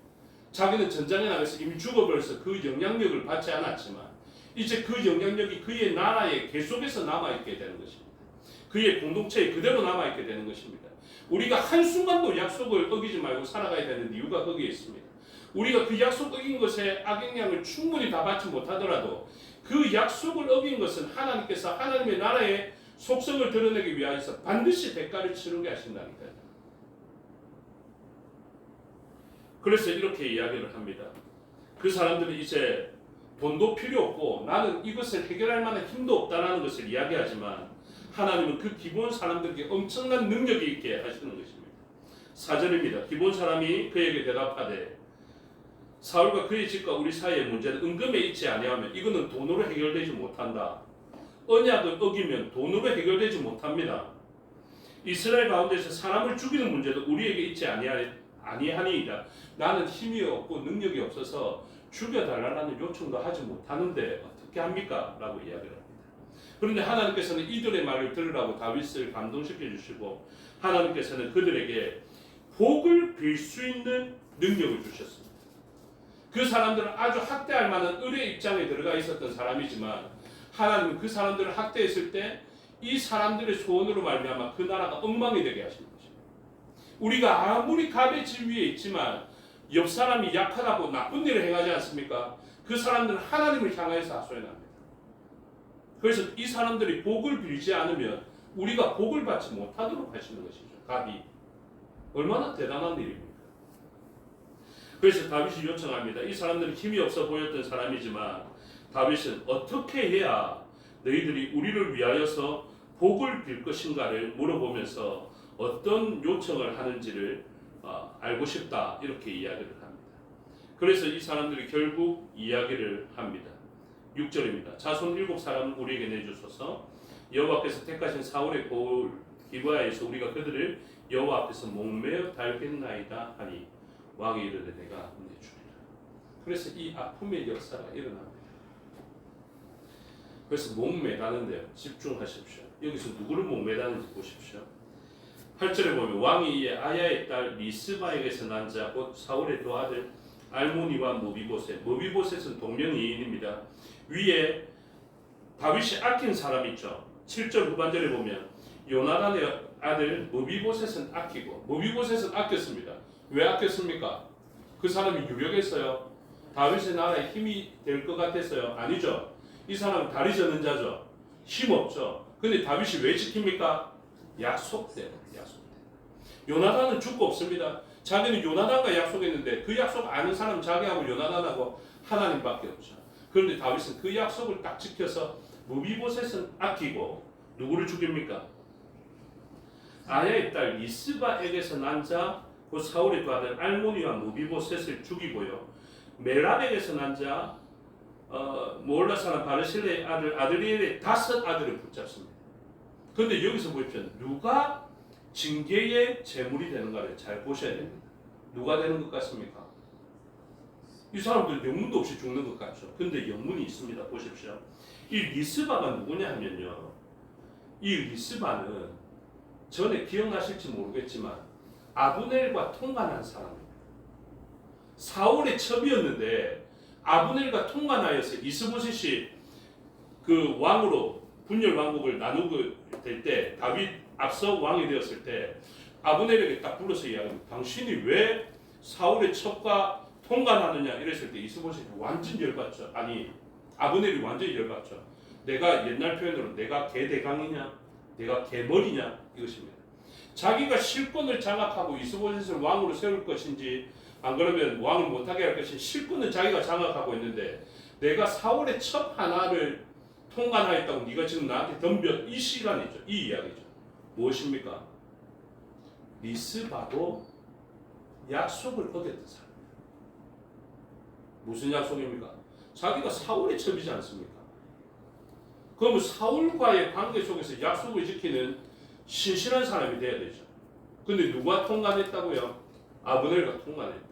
자기는 전장에 나가서 이미 죽어버려서 그 영향력을 받지 않았지만 이제 그 영향력이 그의 나라에 계속해서 남아있게 되는 것입니다. 그의 공동체에 그대로 남아있게 되는 것입니다. 우리가 한순간도 약속을 어기지 말고 살아가야 되는 이유가 거기에 있습니다. 우리가 그 약속 어긴 것에 악영향을 충분히 다 받지 못하더라도 그 약속을 어긴 것은 하나님께서 하나님의 나라의 속성을 드러내기 위하여서 반드시 대가를 치르게 하신다니까요. 그래서 이렇게 이야기를 합니다. 그 사람들은 이제 돈도 필요 없고 나는 이것을 해결할 만한 힘도 없다는 것을 이야기하지만 하나님은 그 기본 사람들에게 엄청난 능력이 있게 하시는 것입니다. 4절입니다. 기본 사람이 그에게 대답하되 사울과 그의 집과 우리 사이의 문제는 은금에 있지 아니하면 이거는 돈으로 해결되지 못한다. 언약을 어기면 돈으로 해결되지 못합니다. 이스라엘 가운데서 사람을 죽이는 문제도 우리에게 있지 아니하니이다. 나는 힘이 없고 능력이 없어서 죽여달라는 요청도 하지 못하는데 어떻게 합니까? 라고 이야기를 합니다. 그런데 하나님께서는 이들의 말을 들으라고 다윗을 감동시켜 주시고 하나님께서는 그들에게 복을 빌 수 있는 능력을 주셨습니다. 그 사람들은 아주 학대할 만한 을의 입장에 들어가 있었던 사람이지만 하나님은 그 사람들을 학대했을 때 이 사람들의 소원으로 말미암아 그 나라가 엉망이 되게 하시는 것입니다. 우리가 아무리 갑의 지위에 있지만 옆 사람이 약하다고 나쁜 일을 행하지 않습니까? 그 사람들은 하나님을 향해서 하소연합니다. 그래서 이 사람들이 복을 빌지 않으면 우리가 복을 받지 못하도록 하시는 것이죠. 갑이 얼마나 대단한 일입니까? 그래서 다윗이 요청합니다. 이 사람들은 힘이 없어 보였던 사람이지만 다윗은 어떻게 해야 너희들이 우리를 위하여서 복을 빌 것인가를 물어보면서 어떤 요청을 하는지를 알고 싶다 이렇게 이야기를 합니다. 그래서 이 사람들이 결국 이야기를 합니다. 6절입니다. 자손 7사람을 우리에게 내주소서. 여호와께서 택하신 사울의 고을 기브아에서 우리가 그들을 여호와 앞에서 목매어 달겠나이다 하니 왕이 이르되 내가 내주리라. 그래서 이 아픔의 역사가 일어납니다. 그래서 목매다는데요. 집중하십시오. 여기서 누구를 목매다는지 보십시오. 8절에 보면 왕이 이에 아야의 딸 리스바에게서 난 자 곧 사울의 두 아들 알모니와 모비보셋은 동명이인입니다. 위에 다윗이 아낀 사람 있죠. 7절 후반절에 보면 요나단의 아들 모비보셋은 아끼고 모비보셋은 아꼈습니다. 왜 아꼈습니까? 그 사람이 유력했어요. 다윗의 나라에 힘이 될 것 같았어요. 아니죠. 이 사람은 다리 저는 자죠. 힘 없죠. 근데 다윗이 왜 지킵니까? 약속 때문에. 약속 때문에. 요나단은 죽고 없습니다. 자기는 요나단과 약속했는데 그 약속 아는 사람 자기하고 요나단하고 하나님밖에 없죠. 그런데 다윗은 그 약속을 딱 지켜서 무비보셋은 아끼고 누구를 죽입니까? 아야의 딸 이스바에게서 난 자 그 사울의 두 아들 알모니와 무비보셋을 죽이고요. 멜랍에게서 난 자 모올라 사람 바르실레의 아들 아드리엘의 5 아들을 붙잡습니다. 그런데 여기서 보십시오. 누가 징계의 제물이 되는가를 잘 보셔야 됩니다. 누가 되는 것 같습니까? 이 사람들 영문도 없이 죽는 것 같죠. 근데 영문이 있습니다. 보십시오. 이 리스바가 누구냐 하면요. 이 리스바는 전에 기억나실지 모르겠지만 아브넬과 통관한 사람입니다. 사울의 첩이었는데 아브넬과 통관하여서 이스보셋이 그 왕으로 분열 왕국을 나누게 될 때 다윗 앞서 왕이 되었을 때 아브넬에게 딱 불러서 이야기합니다. 당신이 왜 사울의 첩과 통관하느냐 이랬을 때 이스보셋이 완전 열받죠. 아니 아브넬이 완전히 열받죠. 내가 옛날 표현으로 내가 개대강이냐 내가 개머리냐 이것입니다. 자기가 실권을 장악하고 이스보셋을 왕으로 세울 것인지 안 그러면 왕을 못하게 할 것인지 실권을 자기가 장악하고 있는데 내가 사울의 첩 하나를 통관하였다고 네가 지금 나한테 덤벼 이 시간이죠. 이 이야기죠. 무엇입니까? 리스바도 약속을 어겼던 사람입니다. 무슨 약속입니까? 자기가 사울의 첩이지 않습니까? 그러면 사울과의 관계 속에서 약속을 지키는 신실한 사람이 돼야 되죠. 근데 누가 통관했다고요? 아브넬과 통관했다.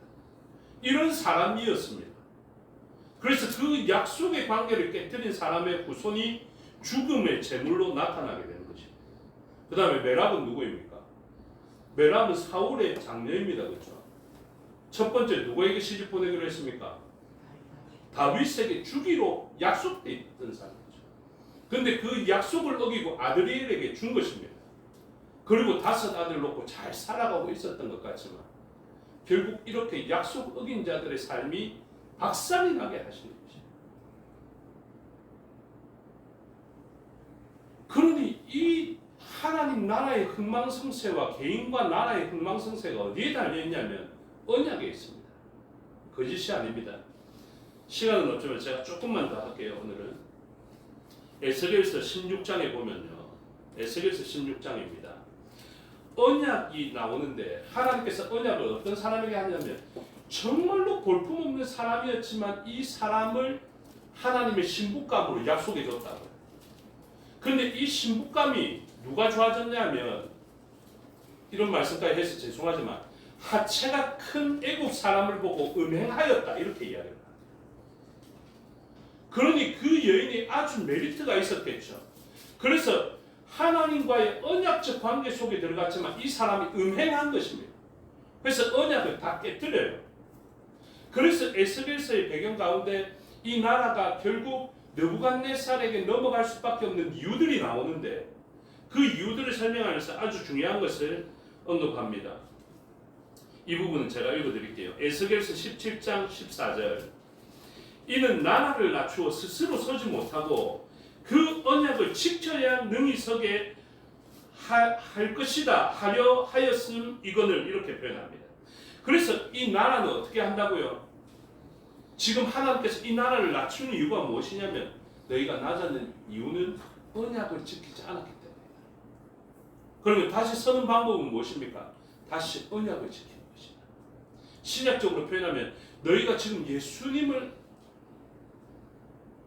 이런 사람이었습니다. 그래서 그 약속의 관계를 깨뜨린 사람의 후손이 죽음의 제물로 나타나게 되는 것입니다. 그 다음에 멜압은 누구입니까? 멜압은 사울의 장녀입니다. 그렇죠? 첫 번째 누구에게 시집 보내기로 했습니까? 다윗에게 주기로 약속돼 있던 사람이죠. 근데 그 약속을 어기고 아드리엘에게 준 것입니다. 그리고 5 아들 놓고 잘 살아가고 있었던 것 같지만 결국 이렇게 약속 어긴 자들의 삶이 박살이 나게 하시는 것입니다. 그러니 이 하나님 나라의 흥망성쇠와 개인과 나라의 흥망성쇠가 어디에 달려있냐면 언약에 있습니다. 거짓이 아닙니다. 시간은 없지만 제가 조금만 더 할게요. 오늘은 에스겔서 16장에 보면요. 에스겔서 16장입니다. 언약이 나오는데 하나님께서 언약을 어떤 사람에게 하냐면 정말로 볼품없는 사람이었지만 이 사람을 하나님의 신부감으로 약속해 줬다고요. 그런데 이 신부감이 누가 좋아졌냐면 이런 말씀까지 해서 죄송하지만 하체가 큰 애국 사람을 보고 음행하였다 이렇게 이야기를 합니다. 그러니 그 여인이 아주 메리트가 있었겠죠. 그래서 하나님과의 언약적 관계 속에 들어갔지만 이 사람이 음행한 것입니다. 그래서 언약을 다 깨뜨려요. 그래서 에스겔서의 배경 가운데 이 나라가 결국 느부갓네살에게 넘어갈 수밖에 없는 이유들이 나오는데 그 이유들을 설명하면서 아주 중요한 것을 언급합니다. 이 부분은 제가 읽어드릴게요. 에스겔서 17장 14절 이는 나라를 낮추어 스스로 서지 못하고 그 언약을 지켜야 능히 서게 할 것이다 하려 하였음 이거를 이렇게 표현합니다. 그래서 이 나라는 어떻게 한다고요? 지금 하나님께서 이 나라를 낮추는 이유가 무엇이냐면 너희가 낮아진 이유는 언약을 지키지 않았기 때문이다. 그러면 다시 서는 방법은 무엇입니까? 다시 언약을 지키는 것이다. 신약적으로 표현하면 너희가 지금 예수님을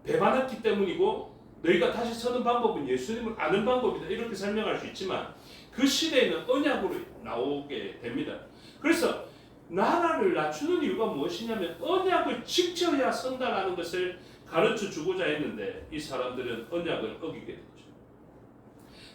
배반했기 때문이고 너희가 다시 서는 방법은 예수님을 아는 방법이다 이렇게 설명할 수 있지만 그 시대에는 언약으로 나오게 됩니다. 그래서 나라를 낮추는 이유가 무엇이냐면 언약을 지켜야 선다라는 것을 가르쳐 주고자 했는데 이 사람들은 언약을 어기게 된 거죠.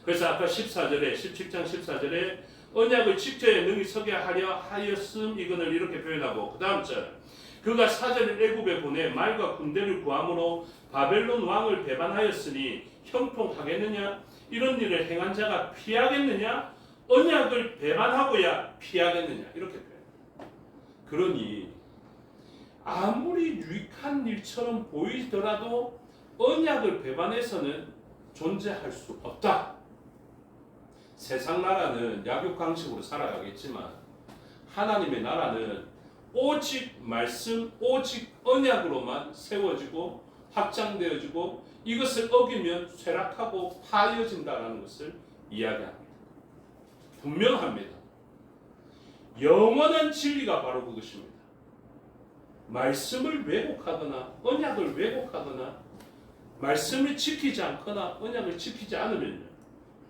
그래서 아까 14절에 17장 14절에 언약을 지켜야 능히 서게 하려 하였음 이거를 이렇게 표현하고 그 다음 절 그가 사절을 애굽에 보내 말과 군대를 구함으로 바벨론 왕을 배반하였으니 형통하겠느냐? 이런 일을 행한 자가 피하겠느냐? 언약을 배반하고야 피하겠느냐? 이렇게 표현합니다. 그러니 아무리 유익한 일처럼 보이더라도 언약을 배반해서는 존재할 수 없다. 세상 나라는 약육강식으로 살아가겠지만 하나님의 나라는 오직 말씀, 오직 언약으로만 세워지고 확장되어지고 이것을 어기면 쇠락하고 파여진다는 것을 이야기합니다. 분명합니다. 영원한 진리가 바로 그것입니다. 말씀을 왜곡하거나 언약을 왜곡하거나 말씀을 지키지 않거나 언약을 지키지 않으면요,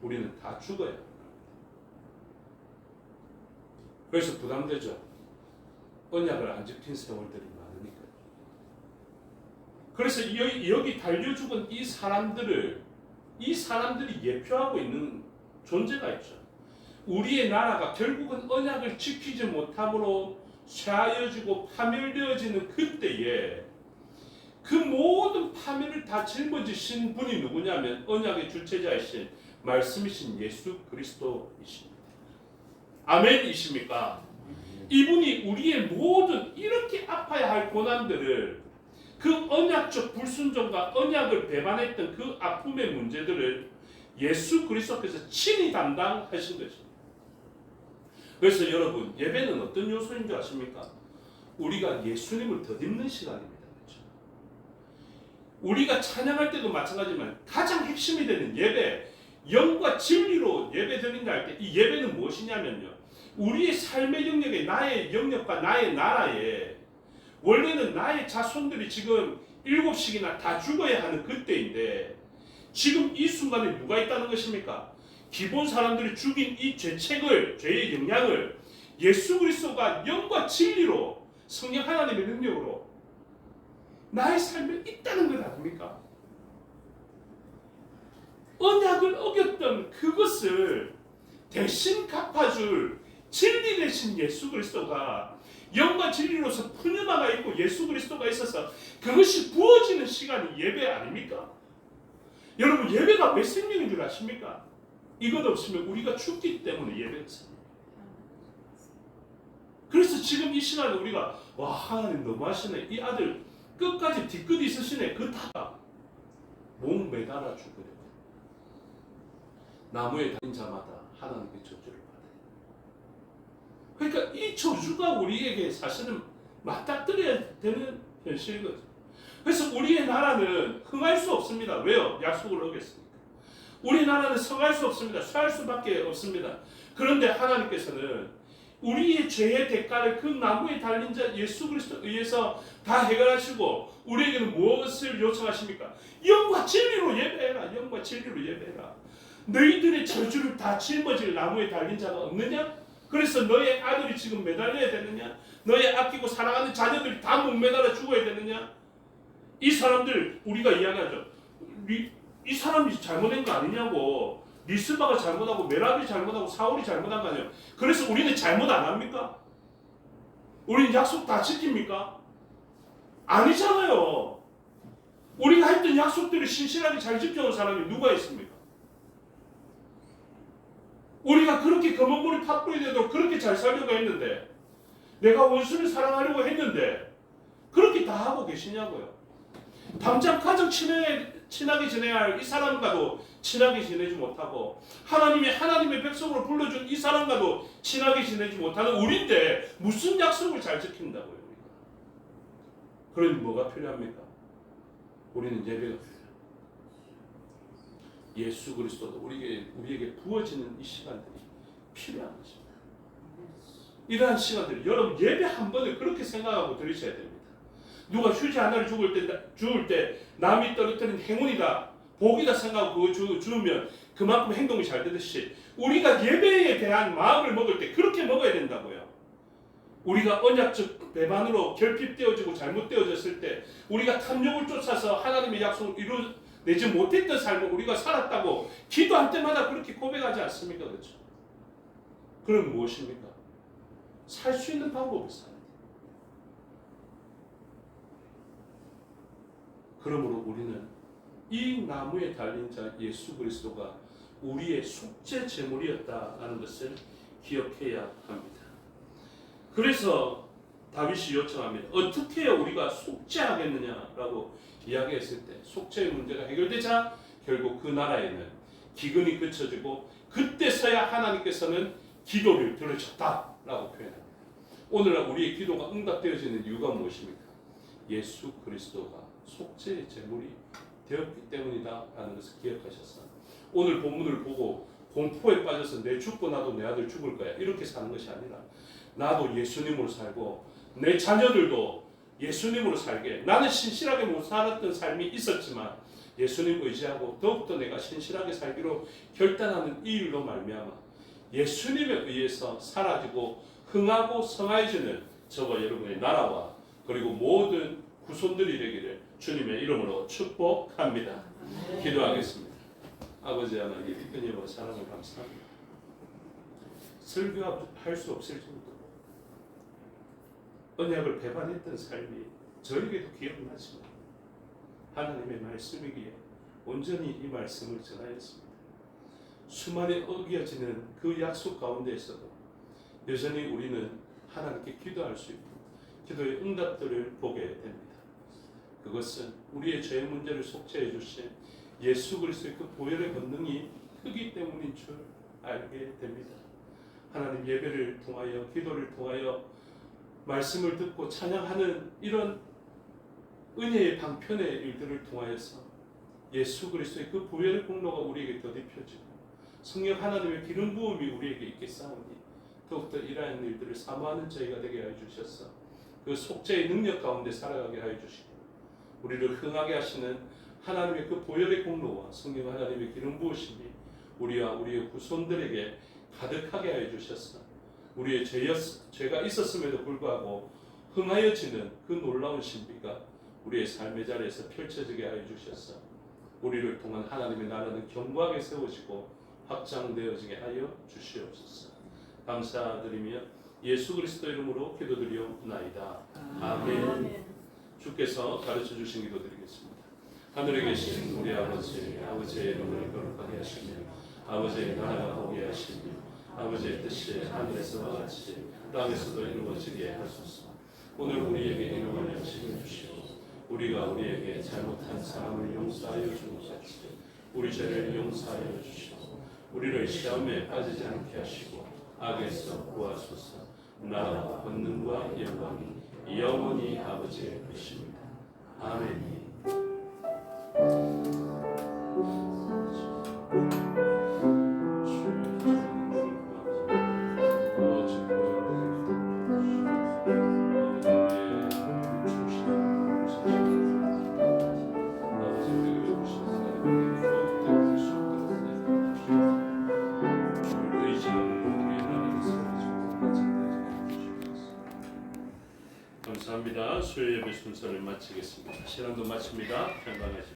우리는 다 죽어요. 그래서 부담되죠. 언약을 안 지킨 세월들이 많으니까. 그래서 여기 달려 죽은 이 사람들이 예표하고 있는 존재가 있죠. 우리의 나라가 결국은 언약을 지키지 못함으로 쇠하여지고 파멸되어지는 그때에 그 모든 파멸을 다 짊어지신 분이 누구냐면 언약의 주체자이신 말씀이신 예수 그리스도이십니다. 아멘이십니까? 이분이 우리의 모든 이렇게 아파야 할 고난들을, 그 언약적 불순종과 언약을 배반했던 그 아픔의 문제들을 예수 그리스도께서 친히 담당하신 것입니다. 그래서 여러분, 예배는 어떤 요소인 줄 아십니까? 우리가 예수님을 덧입는 시간입니다. 그렇죠? 우리가 찬양할 때도 마찬가지지만 가장 핵심이 되는 예배, 영과 진리로 예배 드린다 할 때 이 예배는 무엇이냐면요, 우리의 삶의 영역에, 나의 영역과 나의 나라에, 원래는 나의 자손들이 지금 7씩이나 다 죽어야 하는 그때인데 지금 이 순간에 누가 있다는 것입니까? 기본 사람들이 죽인 이 죄책을, 죄의 영향을 예수 그리스도가 영과 진리로, 성령 하나님의 능력으로 나의 삶에 있다는 것 아닙니까? 언약을 어겼던 그것을 대신 갚아줄 진리 대신 예수 그리스도가 영과 진리로서 푸념화가 있고 예수 그리스도가 있어서 그것이 부어지는 시간이 예배 아닙니까? 여러분, 예배가 왜 생명인 줄 아십니까? 이것 없으면 우리가 죽기 때문에 예배가 생명입니다. 그래서 지금 이 시간에 우리가 와, 하나님 너무하시네, 이 아들 끝까지 뒤끝 있으시네, 그 다 몸 매달아 죽으려 나무에 달린 자마다 하나님의 저주를 받아요. 그러니까 이 저주가 우리에게 사실은 맞닥뜨려야 되는 현실이거든요. 그래서 우리의 나라는 흥할 수 없습니다. 왜요? 약속을 어겼으니까. 우리 나라는 성할 수 없습니다. 쇠할 수밖에 없습니다. 그런데 하나님께서는 우리의 죄의 대가를 그 나무에 달린 자 예수 그리스도에 의해서 다 해결하시고 우리에게는 무엇을 요청하십니까? 영과 진리로 예배해라. 영과 진리로 예배해라. 너희들의 저주를 다 짊어질 나무에 달린 자가 없느냐? 그래서 너의 아들이 지금 매달려야 되느냐? 너의 아끼고 사랑하는 자녀들이 다 못 매달아 죽어야 되느냐? 이 사람들, 우리가 이야기하죠. 이 사람이 잘못한 거 아니냐고. 리스바가 잘못하고 메라비 잘못하고 사울이 잘못한 거 아니에요. 그래서 우리는 잘못 안 합니까? 우리는 약속 다 지킵니까? 아니잖아요. 우리가 했던 약속들을 신실하게 잘 지켜온 사람이 누가 있습니까? 우리가 그렇게 검은 머리 팥불이 되도록 그렇게 잘 살려고 했는데, 내가 원수를 사랑하려고 했는데 그렇게 다 하고 계시냐고요. 당장 가장 친하게 지내야 할 이 사람과도 친하게 지내지 못하고 하나님의 백성으로 불러준 이 사람과도 친하게 지내지 못하는 우리인데 무슨 약속을 잘 지킨다고요? 우리가. 그러니 뭐가 필요합니까? 우리는 예배가 필요해요. 예수 그리스도도 우리에게 부어지는 이 시간들이 필요한 것입니다. 이러한 시간들, 여러분 예배 한 번을 그렇게 생각하고 드리셔야 됩니다. 누가 휴지 하나를 주울 때 남이 떨어뜨린 행운이다, 복이다 생각하고 그거 주우면 그만큼 행동이 잘 되듯이 우리가 예배에 대한 마음을 먹을 때 그렇게 먹어야 된다고요. 우리가 언약적 배반으로 결핍되어지고 잘못되어졌을 때 우리가 탐욕을 쫓아서 하나님의 약속을 이루어내지 못했던 삶을 우리가 살았다고 기도할 때마다 그렇게 고백하지 않습니까? 그렇죠? 그럼 무엇입니까? 살 수 있는 방법을 살아야 돼요. 그러므로 우리는 이 나무에 달린 자 예수 그리스도가 우리의 속죄 제물이었다라는 것을 기억해야 합니다. 그래서 다윗이 요청합니다. 어떻게 해야 우리가 속죄하겠느냐라고 이야기했을 때 속죄의 문제가 해결되자 결국 그 나라에는 기근이 그쳐지고 그때서야 하나님께서는 기도를 들으셨다라고 표현합니다. 오늘날 우리의 기도가 응답되어지는 이유가 무엇입니까? 예수 그리스도가 속죄의 제물이 되었기 때문이다라는 것을 기억하셔서 오늘 본문을 보고 공포에 빠져서 내 죽고 나도 내 아들 죽을 거야 이렇게 사는 것이 아니라 나도 예수님으로 살고 내 자녀들도 예수님으로 살게, 나는 신실하게 못 살았던 삶이 있었지만 예수님 의지하고 더욱더 내가 신실하게 살기로 결단하는 이 일로 말미암아 예수님에 의해서 사라지고 흥하고 성화해지는 저와 여러분의 나라와 그리고 모든 후손들이 되기를 주님의 이름으로 축복합니다. 기도하겠습니다. 아버지 하나님, 은혜와 사랑을 감사합니다. 설교할 수 없을 정도로 언약을 배반했던 삶이 저에게도 기억나지만 하나님의 말씀이기에 온전히 이 말씀을 전하였습니다. 수많이 어겨지는 그 약속 가운데에서도 여전히 우리는 하나님께 기도할 수 있고 기도의 응답들을 보게 됩니다. 그것은 우리의 죄 문제를 속죄해 주신 예수 그리스도의 그 보혈의 권능이 크기 때문인 줄 알게 됩니다. 하나님 예배를 통하여 기도를 통하여 말씀을 듣고 찬양하는 이런 은혜의 방편의 일들을 통하여서 예수 그리스도의 그 보혈의 공로가 우리에게 더딥혀지고 성령 하나님의 기름 부음이 우리에게 있겠사오니 더욱더 이러한 일들을 사모하는 저희가 되게 하여 주셔서 그 속죄의 능력 가운데 살아가게 하여 주시고 우리를 흥하게 하시는 하나님의 그 보혈의 공로와 성령 하나님의 기름 부으심이 우리와 우리의 후손들에게 가득하게 하여 주셔서 우리의 죄가 있었음에도 불구하고 흥하여지는 그 놀라운 신비가 우리의 삶의 자리에서 펼쳐지게 하여 주셔서 우리를 통한 하나님의 나라는 견고하게 세워지고 확장되어지게 하여 주시옵소서. 감사드리며 예수 그리스도 이름으로 기도드리옵나이다. 아멘. 주께서 가르쳐 주신 기도 드리겠습니다. 하늘에 계신 우리 아버지의 이름을 거룩하게 하시며 아버지의 나라가 오게 하시며 아버지의 뜻이 하늘에서와 같이 땅에서도 이루어지게 하소서. 오늘 우리에게 일용할 양식을 주시고 우리가 우리에게 잘못한 사람을 용서하여 준 것 같이 우리 죄를 용서하여 주시고 우리를 시험에 빠지지 않게 하시고 악에서 구하소서. 나라와 권능과 영광이 영원히 아버지의 것입니다. 아멘. 감사합니다. 수요 예배 순서를 마치겠습니다. 시간도 마칩니다. 평안하십시오.